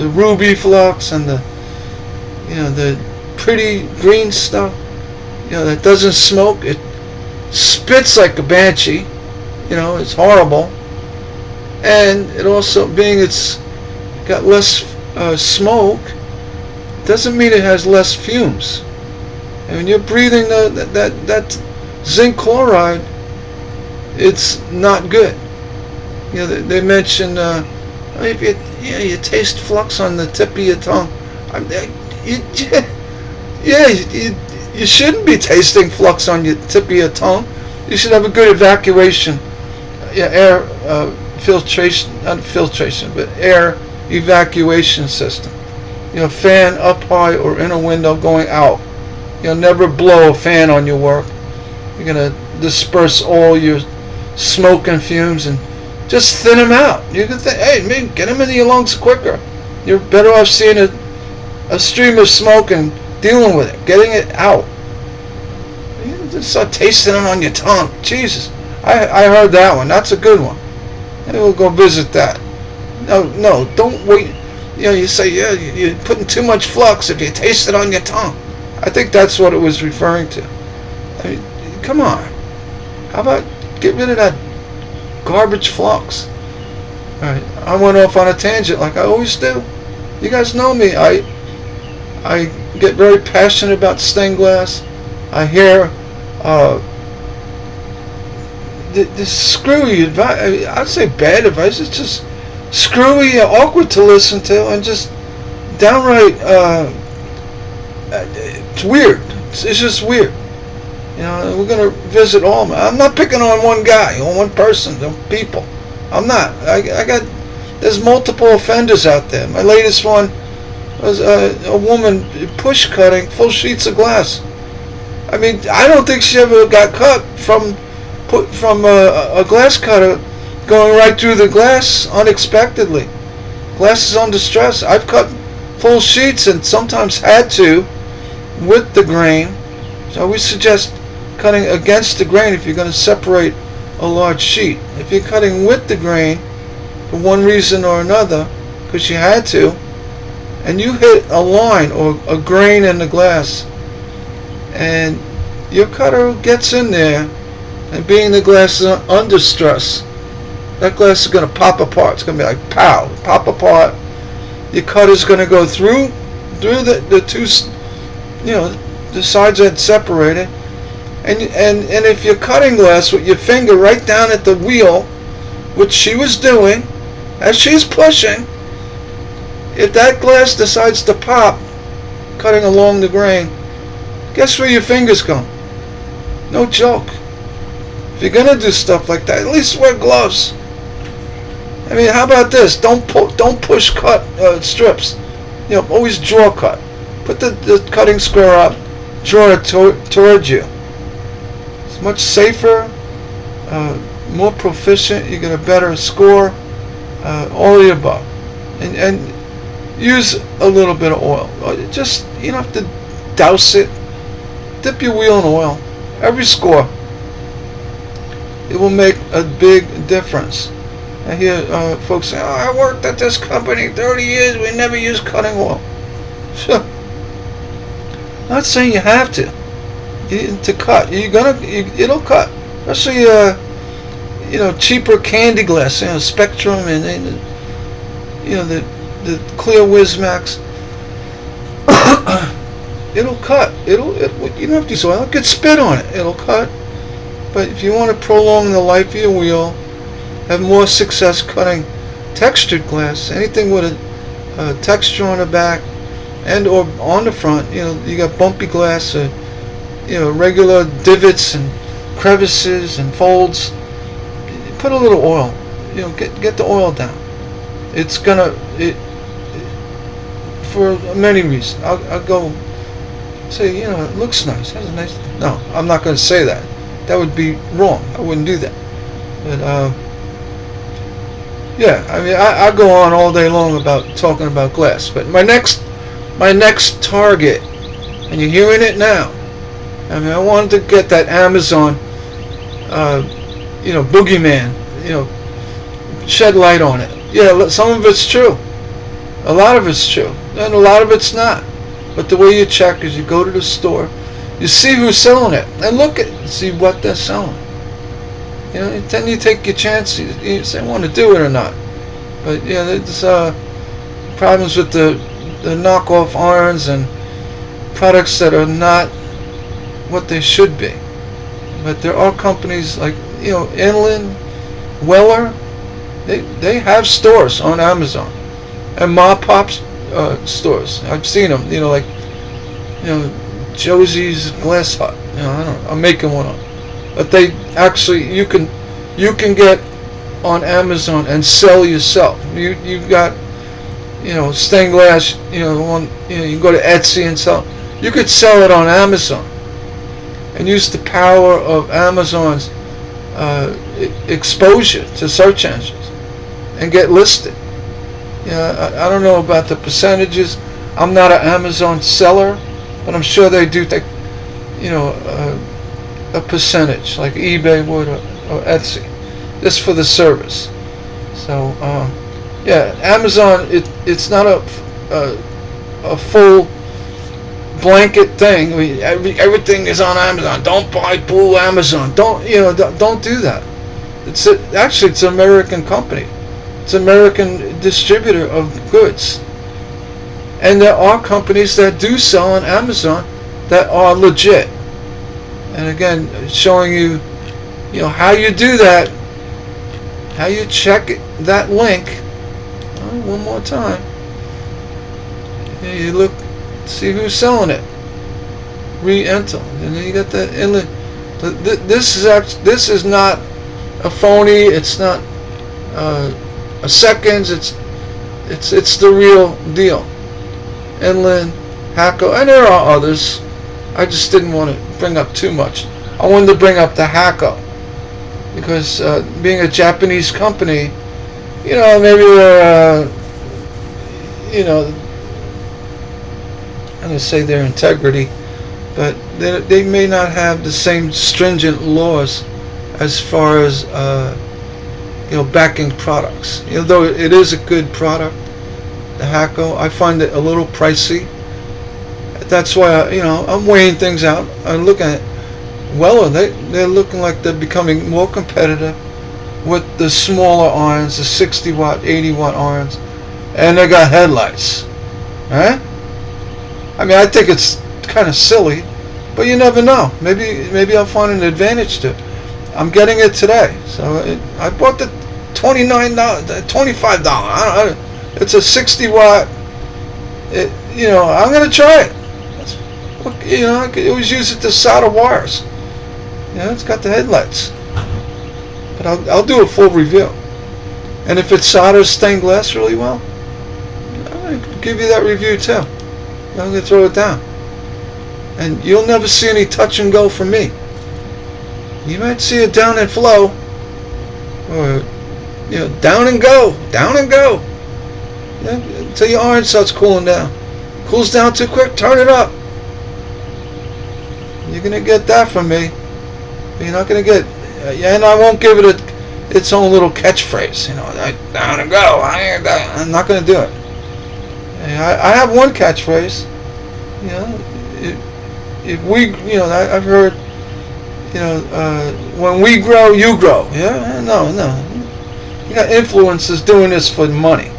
S1: ruby flux and the pretty green stuff, you know, that doesn't smoke, it spits like a banshee. You know, it's horrible. And it also, being it's got less smoke, doesn't mean it has less fumes. And when you're breathing that zinc chloride, it's not good. You know, they mention if you taste flux on the tip of your tongue. You shouldn't be tasting flux on your tip of your tongue. You should have a good evacuation, air filtration, not filtration, but air evacuation system. You know, fan up high or in a window going out. You'll never blow a fan on your work. You're going to disperse all your smoke and fumes and just thin them out. You can think, hey, man, get them into your lungs quicker. You're better off seeing a stream of smoke and dealing with it, getting it out. You just start tasting it on your tongue. Jesus, I heard that one. That's a good one. Maybe we'll go visit that. No, don't wait. You know, you say, yeah, you're putting too much flux if you taste it on your tongue. I think that's what it was referring to. I mean, come on. How about get rid of that garbage flux? All right, I went off on a tangent like I always do. You guys know me. I get very passionate about stained glass. I hear this screwy advice. I'd say bad advice. It's just screwy, awkward to listen to, and just downright. It's weird. It's just weird. You know, we're gonna visit all. I'm not picking on one guy or one person, or people. I'm not. I got. There's multiple offenders out there. My latest one was a woman push cutting full sheets of glass. I mean, I don't think she ever got cut from a glass cutter going right through the glass unexpectedly. Glass is under stress. I've cut full sheets and sometimes had to with the grain. So we suggest cutting against the grain if you're going to separate a large sheet. If you're cutting with the grain for one reason or another, because you had to, and you hit a line or a grain in the glass, and your cutter gets in there, and being the glass is under stress, that glass is going to pop apart. It's going to be like pow, pop apart. Your cutter's going to go through the two, the sides that separated, and if you're cutting glass with your finger right down at the wheel, which she was doing, as she's pushing, if that glass decides to pop, cutting along the grain, guess where your fingers go? No joke. If you're gonna do stuff like that, at least wear gloves. I mean, how about this? Don't push cut strips. Always draw cut. Put the cutting square up, draw it towards you. It's much safer, more proficient. You get a better score. All of the above, and use a little bit of oil. Just, you don't have to douse it. Dip your wheel in oil. Every score. It will make a big difference. I hear folks say, "Oh, I worked at this company 30 years. We never used cutting oil." Sure. I'm not saying you have to cut. It'll cut. Especially cheaper candy glass, Spectrum and the clear Wismax. It'll cut. You don't have to use oil. Get spit on it. It'll cut. But if you want to prolong the life of your wheel, have more success cutting textured glass, anything with a texture on the back and or on the front, you got bumpy glass, regular divots and crevices and folds. Put a little oil. Get the oil down. It's gonna for many reasons. I'll go say, it looks nice. Has a nice. No, I'm not going to say that. That would be wrong. I wouldn't do that. But yeah, I mean, I go on all day long about talking about glass. But my next target, and you're hearing it now. I mean, I wanted to get that Amazon, boogeyman, shed light on it. Yeah, some of it's true. A lot of it's true. And a lot of it's not. But the way you check is you go to the store, you see who's selling it, and look at see what they're selling. Then you take your chance. You say, I want to do it or not. But yeah, there's problems with the knockoff irons and products that are not what they should be. But there are companies like Inland, Weller. They have stores on Amazon, and Ma Pop's stores. I've seen them. Josie's Glass Hut. I don't know. I'm making one up. But they actually you can get on Amazon and sell yourself. You've got stained glass. You can go to Etsy and sell. You could sell it on Amazon and use the power of Amazon's exposure to search engines and get listed. I don't know about the percentages. I'm not an Amazon seller, but I'm sure they do take, a percentage like eBay would or Etsy, just for the service. So, Amazon, it's not a full blanket thing. Everything is on Amazon. Don't buy bull Amazon. Don't do that. It's an American company. It's an American distributor of goods. And there are companies that do sell on Amazon that are legit. And again, showing you, how you do that, how you check that link. One more time. You look, see who's selling it. Re-Entel, and then you got the Inland. This is not a phony. It's not a seconds. It's the real deal. Inland, Hakko, and there are others. I just didn't want to bring up too much. I wanted to bring up the Hakko because being a Japanese company, maybe they're, I'm going to say their integrity, but they may not have the same stringent laws as far as backing products. Though it is a good product, the Hakko, I find it a little pricey. That's why I'm weighing things out. I'm looking at Weller. They're looking like they're becoming more competitive with the smaller irons, the 60 watt, 80 watt irons, and they got headlights. Right? I mean, I think it's kind of silly, but you never know. Maybe I'll find an advantage to it. I'm getting it today, so I bought the $25. It's a 60 watt. I'm gonna try it. I could always use it to solder wires. It's got the headlights. But I'll do a full review. And if it solders stained glass really well, I'm gonna give you that review too. I'm gonna throw it down. And you'll never see any touch and go from me. You might see it down and flow, or down and go, until your iron starts cooling down. Cools down too quick, turn it up. You're gonna get that from me. You're not gonna get, and I won't give it its own little catchphrase. Down and go. I'm not gonna do it. I have one catchphrase. If we, I've heard, when we grow, you grow. Yeah, no. You got influencers doing this for money.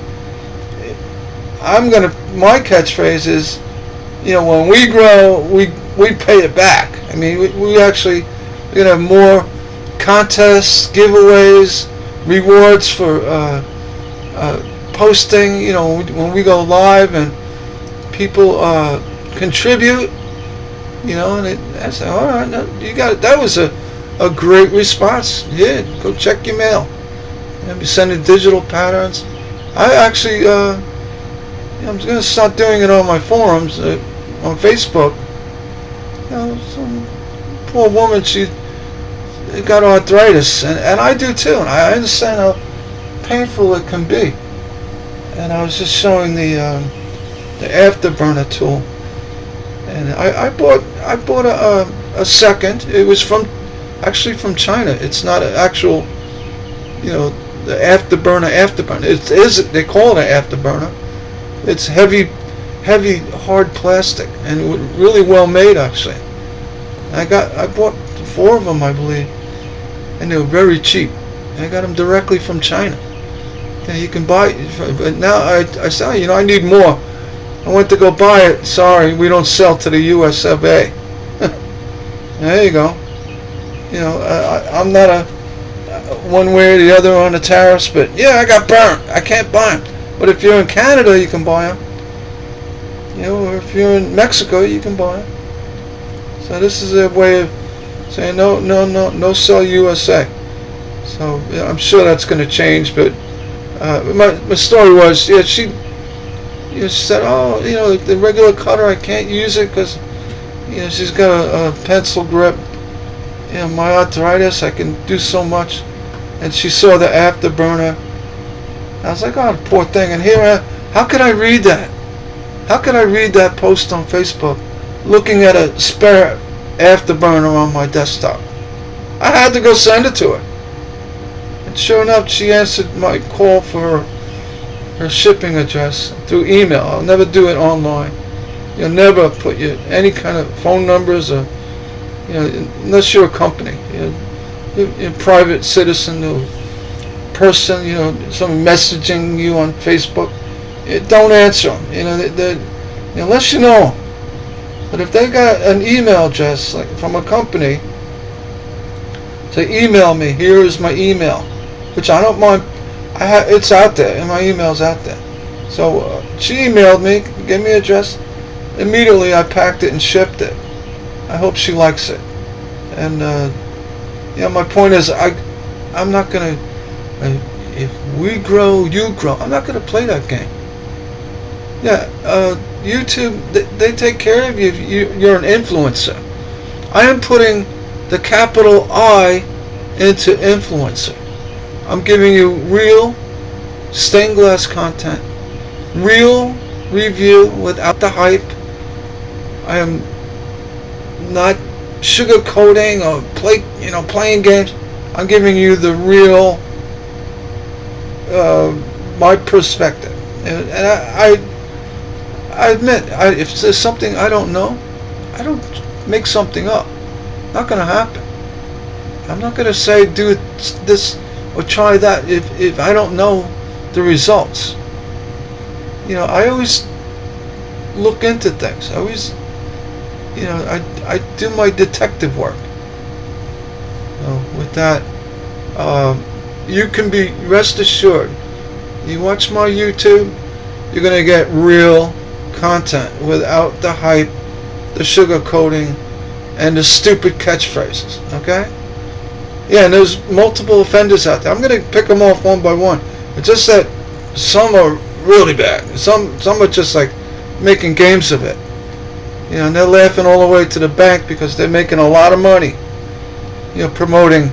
S1: My catchphrase is, when we grow, we pay it back. I mean, we're gonna have more contests, giveaways, rewards for posting. When we go live and people contribute. And I said, all right, no, you got it. That was a great response. Yeah, go check your mail. Be sending digital patterns. I actually, I'm going to start doing it on my forums on Facebook. Some poor woman, she got arthritis, and I do too, and I understand how painful it can be. And I was just showing the afterburner tool. And I bought a second. It was from China. It's not an actual, the afterburner. It is. They call it an afterburner. It's heavy, hard plastic, and really well made actually. I bought 4 of them, I believe, and they were very cheap. I got them directly from China. You can buy, but now I say, I need more. I went to go buy it. Sorry, we don't sell to the US of A. There you go. I'm not a one way or the other on the tariffs, but yeah, I got burnt. I can't buy them. But if you're in Canada, you can buy them. Or if you're in Mexico, you can buy them. So this is a way of saying no sell USA. So I'm sure that's going to change. But my story was, she said, the regular cutter, I can't use it because, she's got a pencil grip. My arthritis, I can do so much. And she saw the afterburner. I was like, oh, poor thing. And here, how could I read that? How could I read that post on Facebook looking at a spare afterburner on my desktop? I had to go send it to her. And sure enough, she answered my call for her shipping address through email. I'll never do it online. You'll never put any kind of phone numbers or, unless you're a company. You're a private citizen or person, someone messaging you on Facebook. Don't answer them. Unless you know them. But if they got an email address, like from a company, say email me. Here is my email, which I don't mind. It's out there, and my email's out there. So She emailed me, gave me an address. Immediately I packed it and shipped it. I hope she likes it. And my point is, I'm not gonna. If we grow, you grow. I'm not gonna play that game. Yeah, YouTube, they take care of you. You're an influencer. I am putting the capital I into influencer. I'm giving you real stained glass content, real review without the hype. I am not sugarcoating or playing games. I'm giving you the real, my perspective. And I admit, if there's something I don't know, I don't make something up. Not going to happen. I'm not going to say do this or try that if I don't know the results. I always look into things. I always, I do my detective work. With that, you can be rest assured. You watch my YouTube, you're going to get real content without the hype, the sugarcoating, and the stupid catchphrases. Okay? Yeah, and there's multiple offenders out there. I'm going to pick them off one by one. It's just that some are really bad. Some are just like making games of it. And they're laughing all the way to the bank because they're making a lot of money. Promoting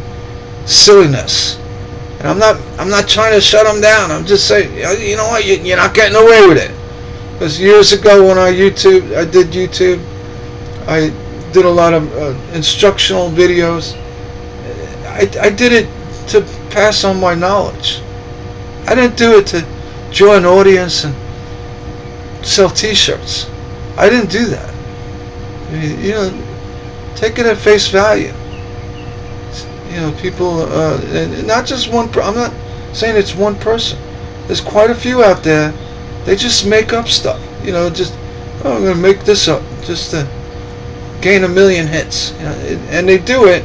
S1: silliness. And I'm not trying to shut them down. I'm just saying, you know what? You're not getting away with it. Because years ago when I did YouTube, I did a lot of instructional videos. I did it to pass on my knowledge. I didn't do it to draw an audience and sell T-shirts. I didn't do that. Take it at face value. People, and not just one. I'm not saying it's one person. There's quite a few out there. They just make up stuff. I'm going to make this up just to gain 1 million hits. And they do it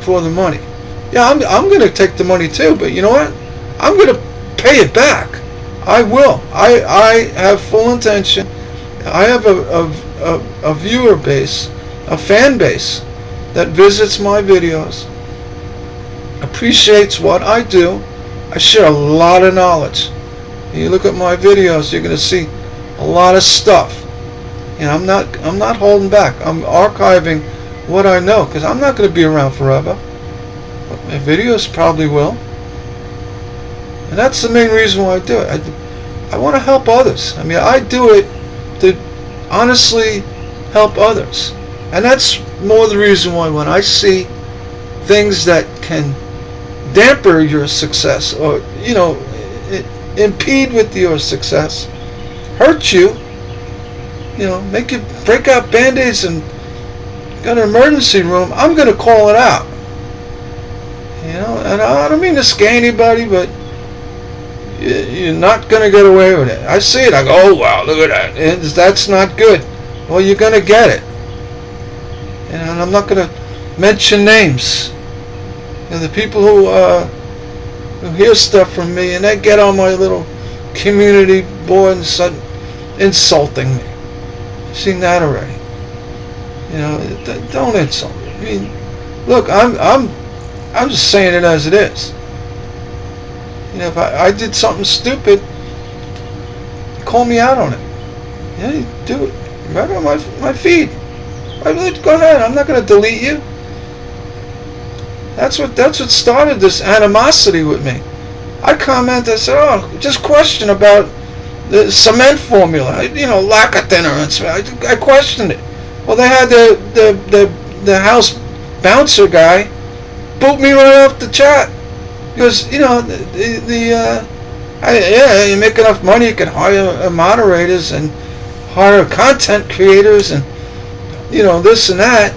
S1: for the money. Yeah, I'm going to take the money too, but you know what? I'm going to pay it back. I will. I have full intention. I have a viewer base, a fan base that visits my videos, appreciates what I do. I share a lot of knowledge. You look at my videos, you're going to see a lot of stuff. I'm not holding back. I'm archiving what I know because I'm not going to be around forever. But my videos probably will. And that's the main reason why I do it. I want to help others. I do it to honestly help others. And that's more the reason why when I see things that can damper your success or, impede with your success, hurt you, make you break out Band-Aids and got an emergency room, I'm going to call it out. And I don't mean to scare anybody, but you're not going to get away with it. I see it, I go, oh wow, look at that. And that's not good. Well, you're going to get it. And I'm not going to mention names. The people who hear stuff from me and they get on my little community board and start insulting me. I've seen that already. Don't insult me. Look, I'm just saying it as it is. If I did something stupid, call me out on it. You do it right on my feed. Go ahead. I'm not going to delete you. That's what started this animosity with me. I commented, I said, just question about the cement formula, lack of thinner and stuff. I questioned it. Well, they had the house bouncer guy boot me right off the chat because you make enough money, you can hire moderators and hire content creators and this and that.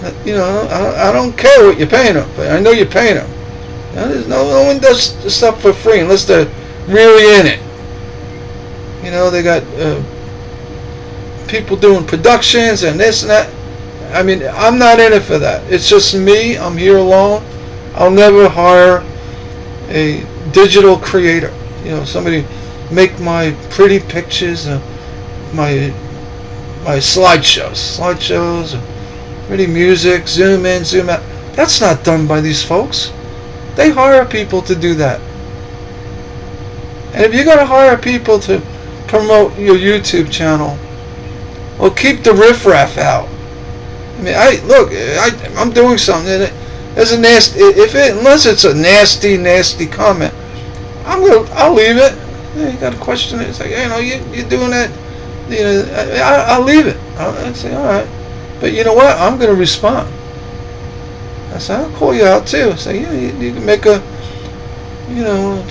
S1: I don't care what you're paying them, but I know you're paying them. There's no one does stuff for free unless they're really in it. They got people doing productions and this and that. I'm not in it for that. It's just me. I'm here alone. I'll never hire a digital creator. Somebody make my pretty pictures, my slideshows, pretty music, zoom in, zoom out. That's not done by these folks. They hire people to do that. And if you're going to hire people to promote your YouTube channel, well, keep the riffraff out. I mean, I'm doing something, and there's a nasty. Unless it's a nasty comment, I'll leave it. You got to question it. It's like, you're doing that. I'll leave it. I'll say, all right, but you know what? I'm going to respond. I say, I'll call you out too. Say, you can make a,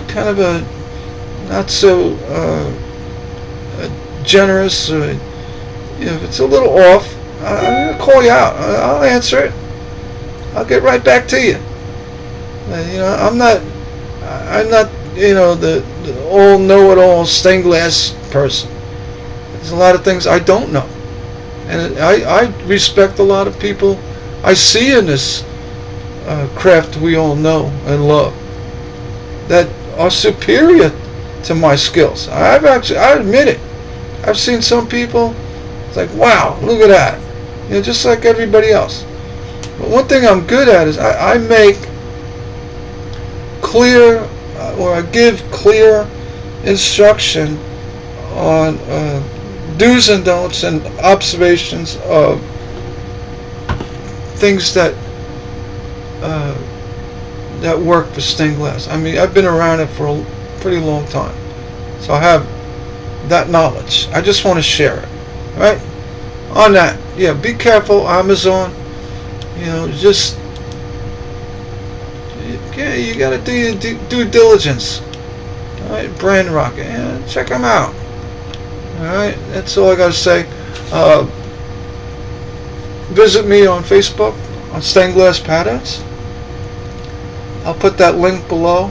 S1: kind of a not so generous. If it's a little off, I'm going to call you out. I'll answer it. I'll get right back to you. I'm not the all know-it-all stained glass person. There's a lot of things I don't know, and I respect a lot of people I see in this craft we all know and love that are superior to my skills. I admit it. I've seen some people. It's like, wow, look at that. Just like everybody else. But one thing I'm good at is I make clear, or I give clear instruction on do's and don'ts and observations of things that work for stained glass. I mean, I've been around it for a pretty long time, so I have that knowledge. I just want to share it, right? On that, be careful, Amazon. Just you got to do your due diligence. All right, Brand Rocket, check them out. All right, that's all I got to say. Visit me on Facebook on Stained Glass Patterns. I'll put that link below.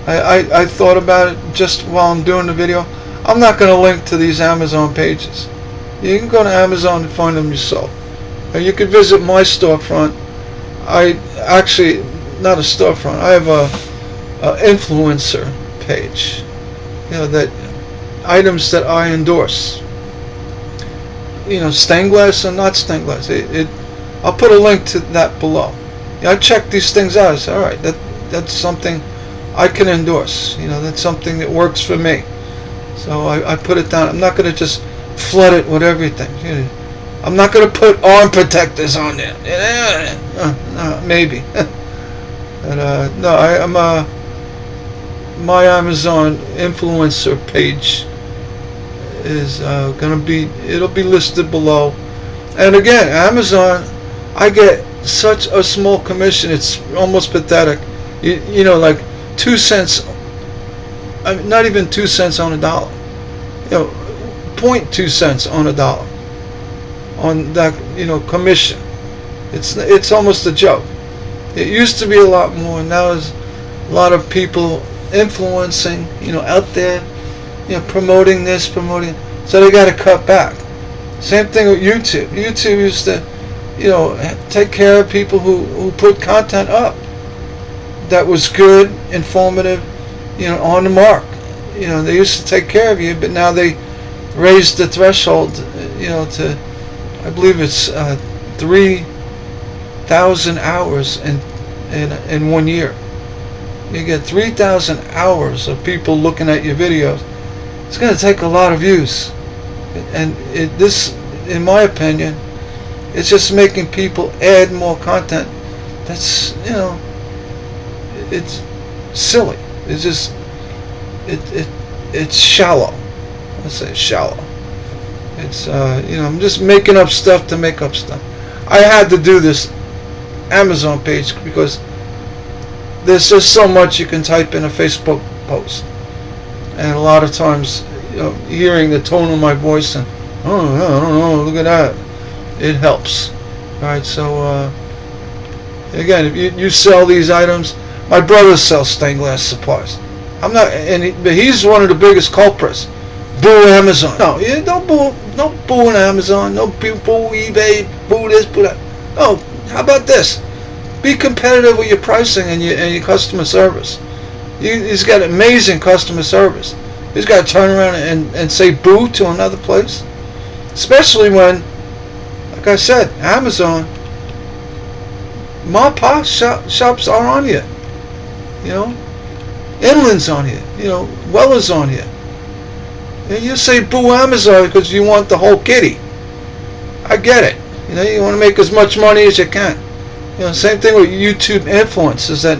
S1: I thought about it just while I'm doing the video. I'm not going to link to these Amazon pages. You can go to Amazon and find them yourself. Or you can visit my storefront. Not a storefront. I have a influencer page. That items that I endorse. Stained glass and not stained glass. I'll put a link to that below. I check these things out. I say, all right, that's something I can endorse. That's something that works for me. So I put it down. I'm not going to just flood it with everything. I'm not going to put arm protectors on there. Maybe. But I'm my Amazon influencer page is it'll be listed below. And again, Amazon, I get such a small commission, it's almost pathetic. Like 2 cents, not even 2 cents on a dollar. 0.2 cents on a dollar on that commission. It's almost a joke. It used to be a lot more. Now there's a lot of people influencing, out there, promoting this, promoting, so they got to cut back. Same thing with YouTube. YouTube used to, take care of people who put content up that was good, informative, on the mark. They used to take care of you, but now they raised the threshold, to, I believe it's 3,000 hours in 1 year. You get 3,000 hours of people looking at your videos. It's going to take a lot of views, and this, in my opinion, it's just making people add more content. That's it's silly. It's just it's shallow. Let's say shallow. It's I'm just making up stuff to make up stuff. I had to do this Amazon page because there's just so much you can type in a Facebook post, and a lot of times, hearing the tone of my voice and I don't know, look at that, it helps. All right, so again, if you sell these items, my brother sells stained glass supplies. I'm not, but he's one of the biggest culprits. Boo Amazon. No, don't boo Amazon. No boo eBay. Boo this, boo that. No, how about this? Be competitive with your pricing and your customer service. He's got amazing customer service. He's got to turn around and say boo to another place. Especially when, like I said, Amazon, Ma Pa shops are on here. You know, Inland's on here. You know, Weller's on here. And you say boo Amazon because you want the whole kitty. I get it. You know, you want to make as much money as you can. You know, same thing with YouTube influencers that,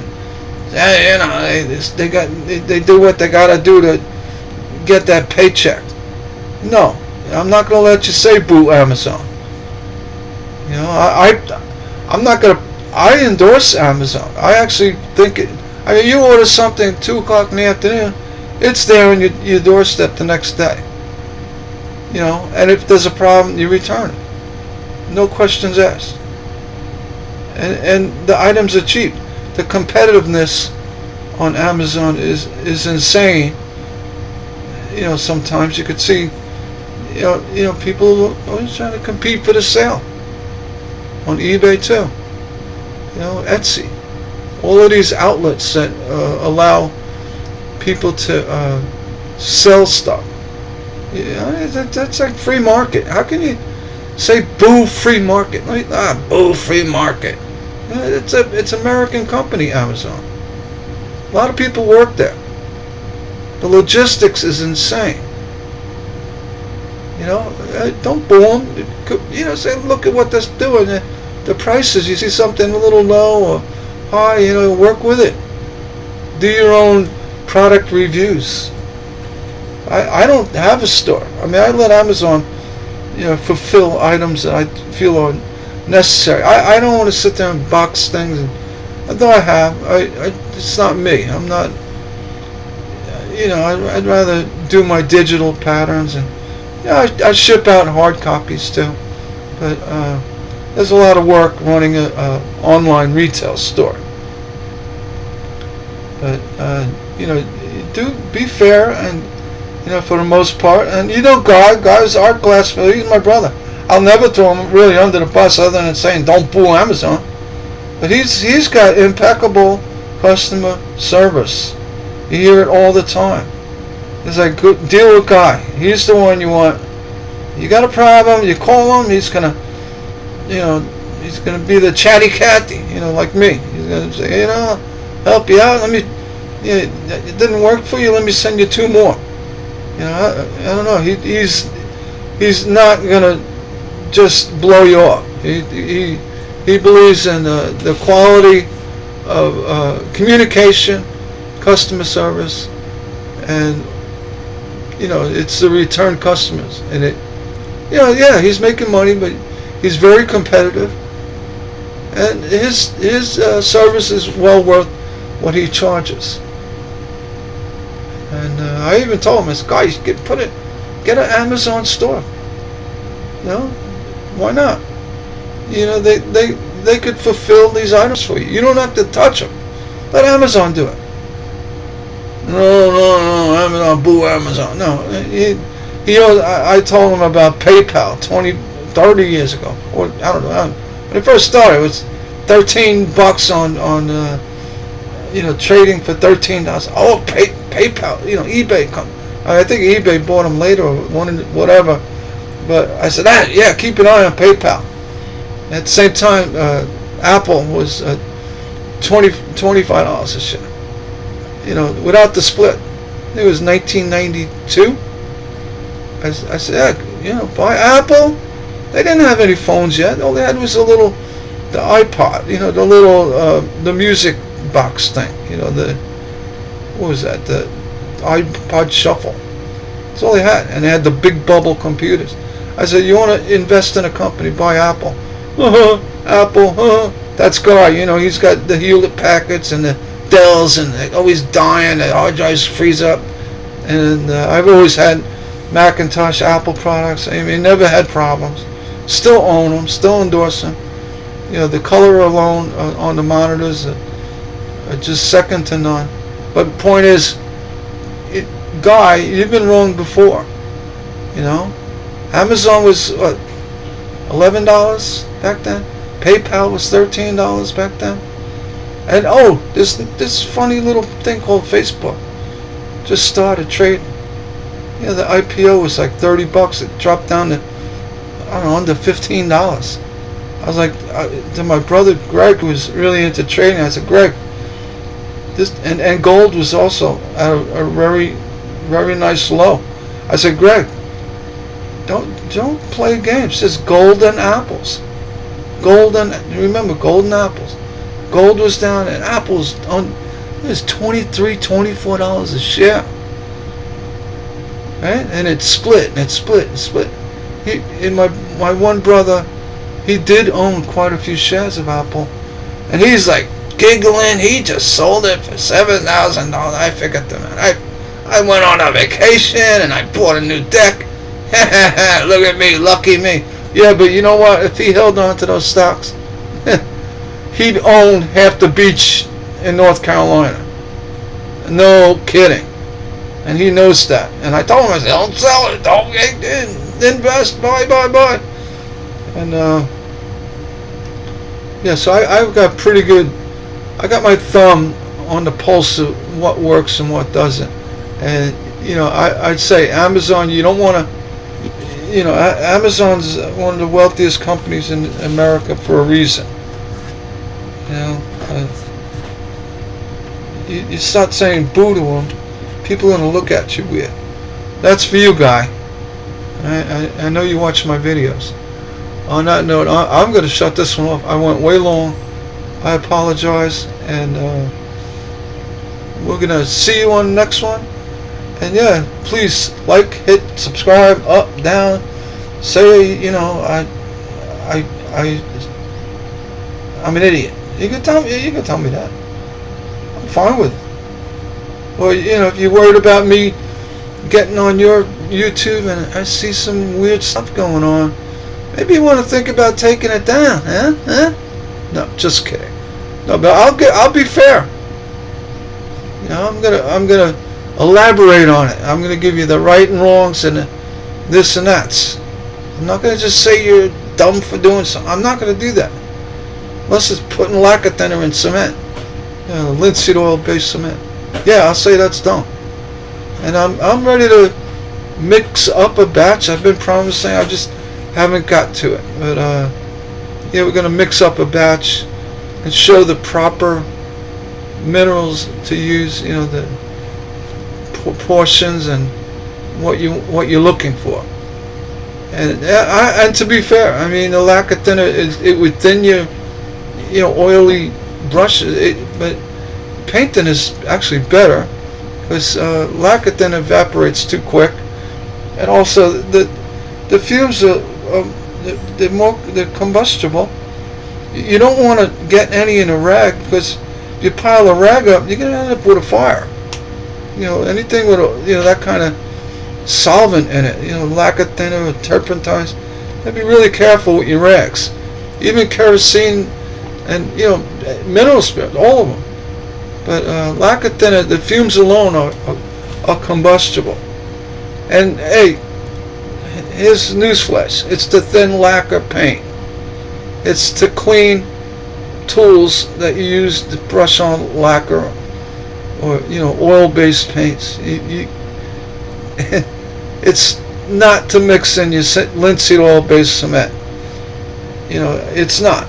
S1: you know, they do what they gotta do to get that paycheck. No, I'm not gonna let you say boo Amazon. You know, I'm not gonna. I endorse Amazon. I actually think it. I mean, you order something at 2 o'clock in the afternoon, it's there on your doorstep the next day. You know, and if there's a problem, you return it. No questions asked. And the items are cheap. The competitiveness on Amazon is insane. You know, sometimes you could see, you know, people always trying to compete for the sale. On eBay too. You know, Etsy. All of these outlets that allow people to sell stuff. Yeah, that's like free market. How can you say boo free market? Like, boo free market. Yeah, it's American company, Amazon. A lot of people work there. The logistics is insane. You know, don't boo them. You know, say look at what that's doing. The prices. You see something a little low or high, you know, work with it. Do your own product reviews. I don't have a store. I mean, I let Amazon, you know, fulfill items that I feel are necessary. I don't want to sit there and box things. Although I have, it's not me. I'm not. You know, I'd rather do my digital patterns, and yeah, I ship out hard copies too. But there's a lot of work running a online retail store. But you know, do be fair, and you know, for the most part. And you know, Guy's Art Glassfield, he's my brother. I'll never throw him really under the bus, other than saying don't boo Amazon. But he's got impeccable customer service. You hear it all the time. It's like, good deal with Guy. He's the one you want. You got a problem, you call him. He's gonna, you know, he's gonna be the chatty Cathy, you know, like me. He's gonna say, you know, help you out. Let me. Yeah, it didn't work for you. Let me send you 2 more. You know, I don't know. He's not gonna just blow you off. He believes in the quality of communication, customer service, and you know, it's the return customers. And it, you know, yeah, he's making money, but he's very competitive, and his service is well worth what he charges. And I even told him, I said, guys, get an Amazon store. You know, why not? You know, they could fulfill these items for you. You don't have to touch them. Let Amazon do it. No, Amazon, boo Amazon. No, I told him about PayPal 30 years ago, or I don't know. When it first started, it was $13 on you know, trading for $13. Oh, PayPal, you know, eBay. I think eBay bought them later, or whatever. But I said, yeah, keep an eye on PayPal. At the same time, Apple was $25 a share. You know, without the split. It was 1992. I said, yeah, you know, buy Apple. They didn't have any phones yet. All they had was the iPod, you know, the little, the music box thing. You know, what was that? The iPod Shuffle. That's all they had. And they had the big bubble computers. I said, you want to invest in a company, buy Apple. Apple, that's Guy, you know, he's got the Hewlett Packards and the Dells, and they're always dying, the hard drives freeze up. And I've always had Macintosh, Apple products. I mean, never had problems. Still own them, still endorse them. You know, the color alone on the monitors are just second to none. But the point is, Guy, you've been wrong before. You know, Amazon was what, $11 back then. PayPal was $13 back then. And this funny little thing called Facebook just started trading. You know, the IPO was like $30. It dropped down to, I don't know, under $15. I was like, to my brother Greg, who was really into trading, I said, Greg, this and gold was also at a very, very nice low. I said, Greg, don't play games. Just golden apples. Remember, golden apples. Gold was down and apples it was $23, $24 a share. Right? And it split and it split and split. My one brother, he did own quite a few shares of Apple, and he's like giggling. He just sold it for $7,000. I figured to man, I went on a vacation and I bought a new deck. Look at me, lucky me. Yeah, but you know what? If he held on to those stocks, he'd own half the beach in North Carolina. No kidding. And he knows that. And I told him, I said, don't sell it. Don't invest. Buy. And, yeah, so I've got pretty good, I got my thumb on the pulse of what works and what doesn't. And, you know, I'd say Amazon, you don't want to, you know, Amazon's one of the wealthiest companies in America for a reason. You know, you start saying boo to them, people are going to look at you weird. That's for you, guy. I know you watch my videos. On that note, I'm going to shut this one off. I went way long. I apologize, and we're going to see you on the next one. And yeah, please like, hit subscribe, up, down. Say, you know, I'm an idiot. You can tell me that. I'm fine with it. Or, you know, if you're worried about me getting on your YouTube and I see some weird stuff going on, maybe you want to think about taking it down, huh? No, just kidding. No, but I'll be fair. You know, I'm gonna elaborate on it. I'm gonna give you the right and wrongs and the this and that's. I'm not gonna just say you're dumb for doing something. I'm not gonna do that. Unless it's putting lacquer thinner in cement. You know, linseed oil based cement. Yeah, I'll say that's dumb. And I'm ready to mix up a batch. I've been promising, I just haven't got to it. But yeah, we're gonna mix up a batch and show the proper minerals to use, you know, the proportions and what you're looking for. And to be fair, I mean, the lacquer thinner it would thin your, you know, oily brushes. But paint thinner is actually better because lacquer thinner evaporates too quick, and also the fumes are they're combustible. You don't want to get any in a rag, because if you pile a rag up, you're gonna end up with a fire. You know, anything with that kind of solvent in it, you know, lacquer thinner or turpentines. You be really careful with your rags. Even kerosene and, you know, mineral spirits, all of them. But lacquer thinner, the fumes alone are combustible. And hey, here's newsflash: it's the thin lacquer paint. It's to clean tools that you use to brush on lacquer, or, you know, oil-based paints. It's not to mix in your linseed oil-based cement. You know, it's not.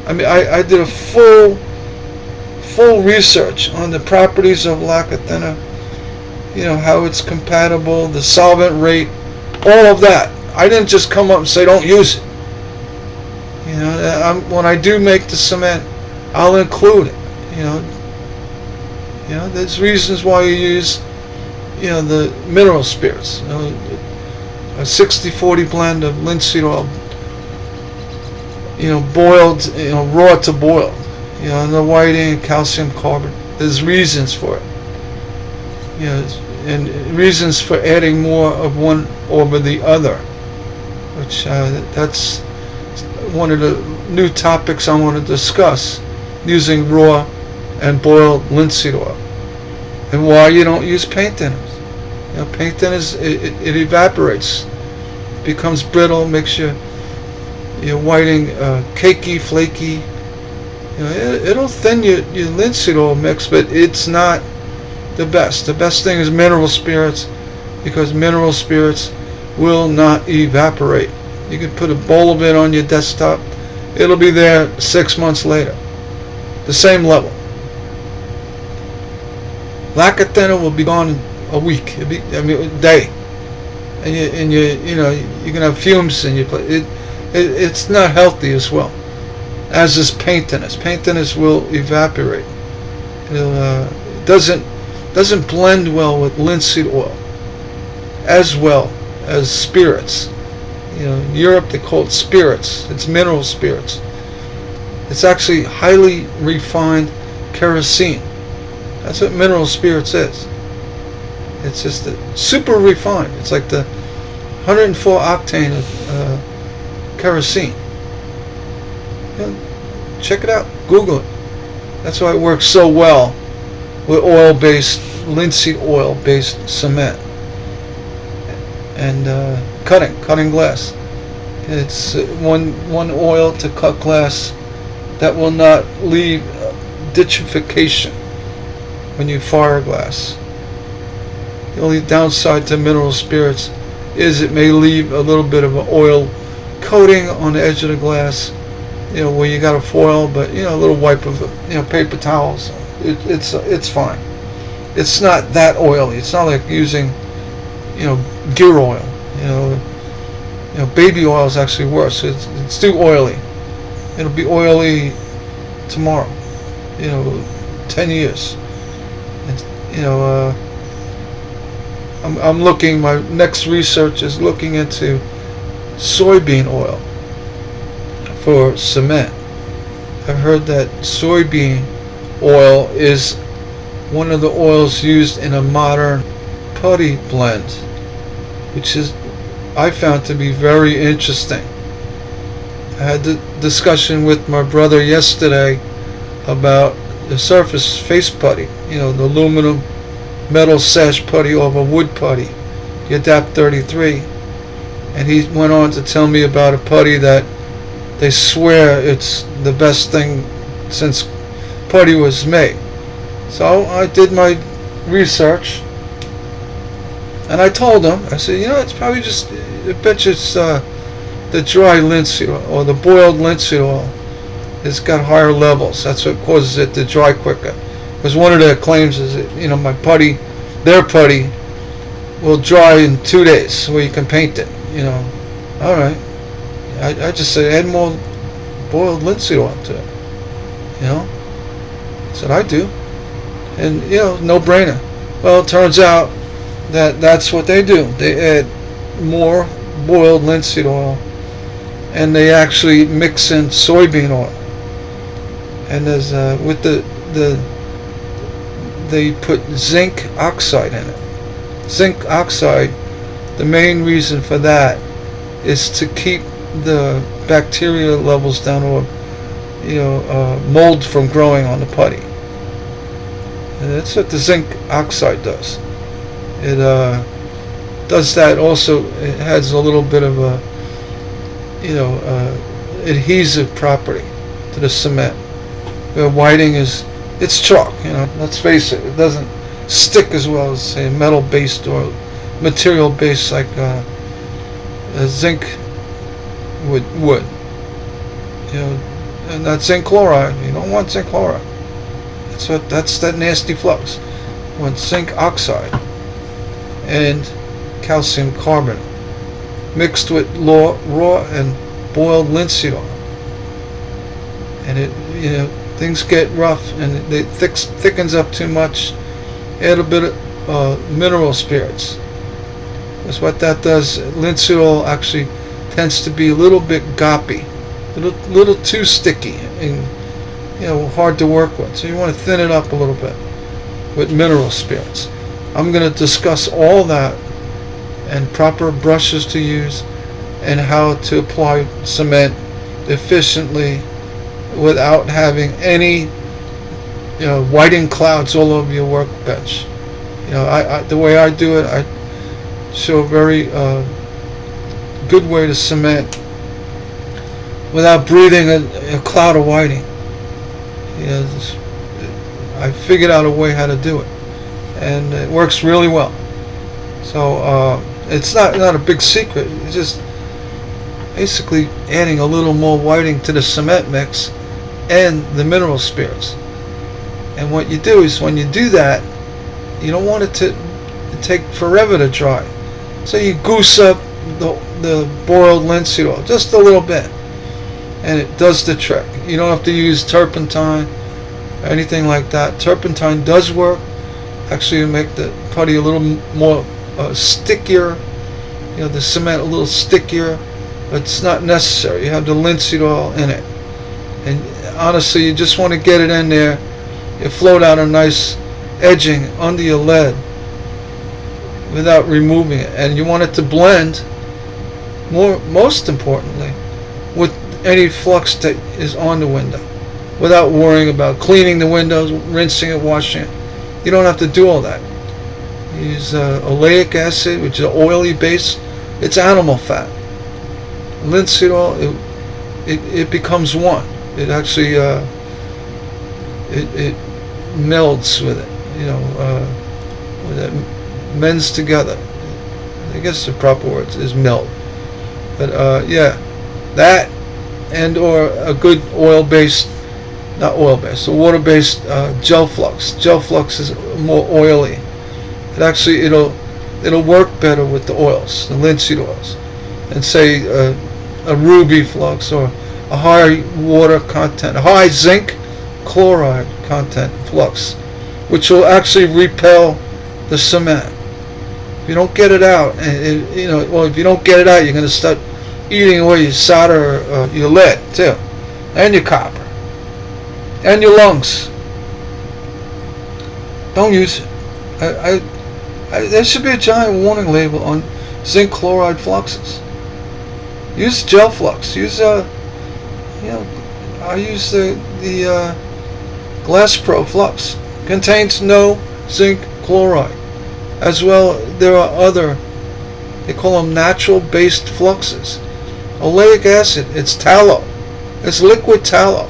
S1: I mean, I did a full research on the properties of lacquer thinner. You know, how it's compatible, the solvent rate, all of that. I didn't just come up and say don't use it. You know, when I do make the cement, I'll include it. You know, there's reasons why you use, you know, the mineral spirits. You know, a 60-40 blend of linseed oil, you know, boiled, you know, raw to boiled. You know, and the whiting and calcium carbonate. There's reasons for it. You know, and reasons for adding more of one over the other. Which that's one of the new topics I want to discuss, using raw and boiled linseed oil, and why you don't use paint thinners. You know, paint thinners, it evaporates, becomes brittle, makes your whiting cakey, flaky. You know, it'll thin your linseed oil mix, but it's not the best. The best thing is mineral spirits because mineral spirits will not evaporate. You can put a bowl of it on your desktop. It'll be there 6 months later. The same level. Lackathena will be gone in a week. A day. And you can have fumes in your place. It's not healthy as well. As is paintiness. Paintiness will evaporate. It doesn't blend well with linseed oil, as well as spirits. In Europe they call it spirits. It's mineral spirits. It's actually highly refined kerosene. That's what mineral spirits is. It's just super refined. It's like the 104 octane of kerosene. Check it out. Google it. That's why it works so well with oil-based, linseed oil-based cement and cutting glass. It's one oil to cut glass that will not leave ditchification when you fire glass. The only downside to mineral spirits is it may leave a little bit of an oil coating on the edge of the glass, where you got a foil, but a little wipe of paper towels. It's fine. It's not that oily. It's not like using gear oil. Baby oil is actually worse. It's too oily. It'll be oily tomorrow. 10 years. I'm looking. My next research is looking into soybean oil for cement. I've heard that soybean oil is one of the oils used in a modern putty blend, which is I found to be very interesting. I had the discussion with my brother yesterday about the surface face putty, the aluminum metal sash putty over wood putty, the Adapt 33, and he went on to tell me about a putty that they swear it's the best thing since putty was made. So I did my research, and I told him, I said, it's probably just, I bet you it's the dry linseed oil or the boiled linseed oil. It's got higher levels. That's what causes it to dry quicker. Because one of their claims is that, my putty, their putty, will dry in 2 days, where you can paint it. All right. I just said add more boiled linseed oil to it. That's what I do. And, no brainer. Well, it turns out that that's what they do. They add more boiled linseed oil, and they actually mix in soybean oil. And there's with they put zinc oxide in it. Zinc oxide, the main reason for that is to keep the bacteria levels down, or mold from growing on the putty. And that's what the zinc oxide does. It does that also. It has a little bit of a adhesive property to the cement. Whiting it's chalk. Let's face it. It doesn't stick as well as, say, metal-based or material-based like zinc would. And that's zinc chloride. You don't want zinc chloride. That's that nasty flux. You want zinc oxide and calcium carbonate mixed with raw and boiled linseed oil. And it, things get rough and it thickens up too much. Add a bit of mineral spirits. Because what that does, linseed oil actually tends to be a little bit goppy, little too sticky, and hard to work with. So you want to thin it up a little bit with mineral spirits. I'm going to discuss all that and proper brushes to use and how to apply cement efficiently without having any whiting clouds all over your workbench. The way I do it, I show a very good way to cement without breathing a cloud of whiting. I figured out a way how to do it, and it works really well. So it's not a big secret. It's just basically adding a little more whiting to the cement mix and the mineral spirits. And what you do is, when you do that, you don't want it to take forever to dry. So you goose up the boiled linseed oil just a little bit, and it does the trick. You don't have to use turpentine or anything like that. Turpentine does work. Actually, you make the putty a little more stickier. You know, the cement a little stickier, but it's not necessary. You have the linseed oil in it, and honestly, you just want to get it in there. You float out a nice edging under your lead without removing it, and you want it to blend, most importantly, with any flux that is on the window, without worrying about cleaning the windows, rinsing it, washing it. You don't have to do all that. Use oleic acid, which is an oily base. It's animal fat. Linseed oil, it becomes one. It actually it melds with it. You know, with it mends together. I guess the proper word is melt. But yeah, that and or a good oil-based, not oil-based, a water-based gel flux. Gel flux is more oily. It actually it'll work better with the oils, the linseed oils, and say a ruby flux or a high water content, a high zinc chloride content flux, which will actually repel the cement. If you don't get it out, and if you don't get it out, you're going to start eating away your solder, your lead too, and your copper, and your lungs. Don't use it. There should be a giant warning label on zinc chloride fluxes. Use gel flux. Use I use the Glass Pro flux. Contains no zinc chloride. As well, there are other, they call them natural-based fluxes. Oleic acid, it's tallow. It's liquid tallow.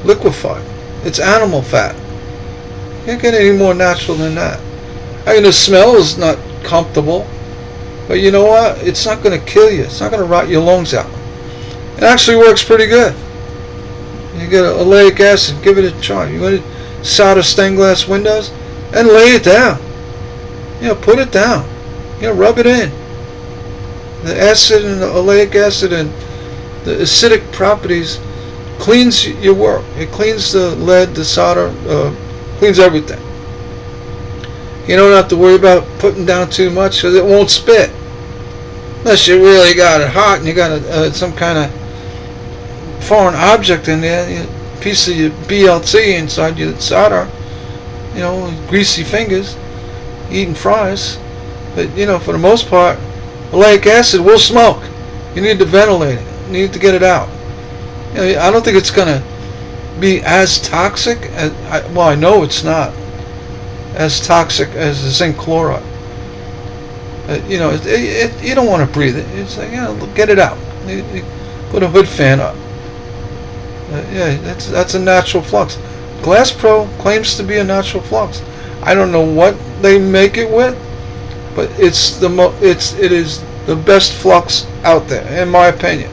S1: Liquefied. It's animal fat. You can't get any more natural than that. I mean, the smell is not comfortable, but you know what? It's not going to kill you. It's not going to rot your lungs out. It actually works pretty good. You get oleic acid, give it a try. You want to solder stained glass windows, and lay it down. Put it down. Rub it in. The acid and the oleic acid and the acidic properties cleans your work. It cleans the lead, the solder, cleans everything. You don't have to worry about putting down too much because it won't spit. Unless you really got it hot and you got some kind of foreign object in there, a piece of your BLT inside your solder, greasy fingers, eating fries. But, for the most part, oleic acid will smoke. You need to ventilate it. You need to get it out. I don't think it's going to be as toxic as, I know it's not as toxic as the zinc chloride. But, you don't want to breathe it. It's like, get it out. You put a hood fan up. Yeah, that's a natural flux. Glass Pro claims to be a natural flux. I don't know what they make it with, but it is the best flux out there, in my opinion.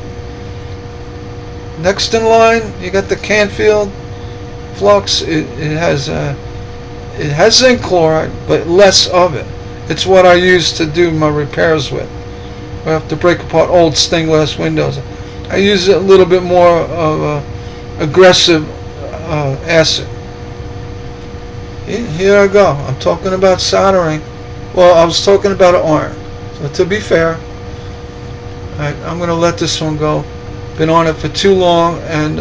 S1: Next in line, you got the Canfield flux. It has zinc chloride, but less of it. It's what I use to do my repairs with. I have to break apart old stained glass windows. I use a little bit more of aggressive acid. Here I go. I'm talking about soldering. Well, I was talking about an iron. So to be fair, I'm going to let this one go. Been on it for too long, and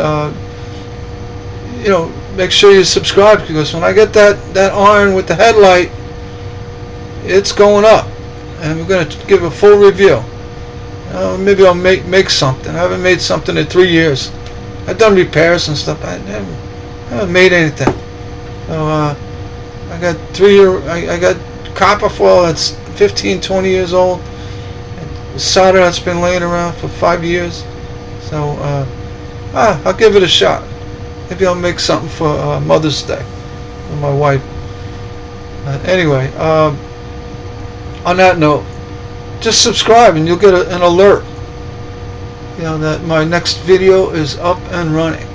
S1: make sure you subscribe, because when I get that iron with the headlight, it's going up, and we're going to give a full review. Maybe I'll make something. I haven't made something in 3 years. I've done repairs and stuff. I haven't made anything. So I got I got copper foil that's 15, 20 years old. Solder that's been laying around for 5 years. So I'll give it a shot. Maybe I'll make something for Mother's Day for my wife. Anyway, on that note, just subscribe and you'll get an alert, you know, that my next video is up and running.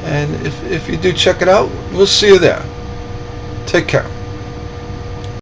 S1: And if you do check it out, we'll see you there. Take care.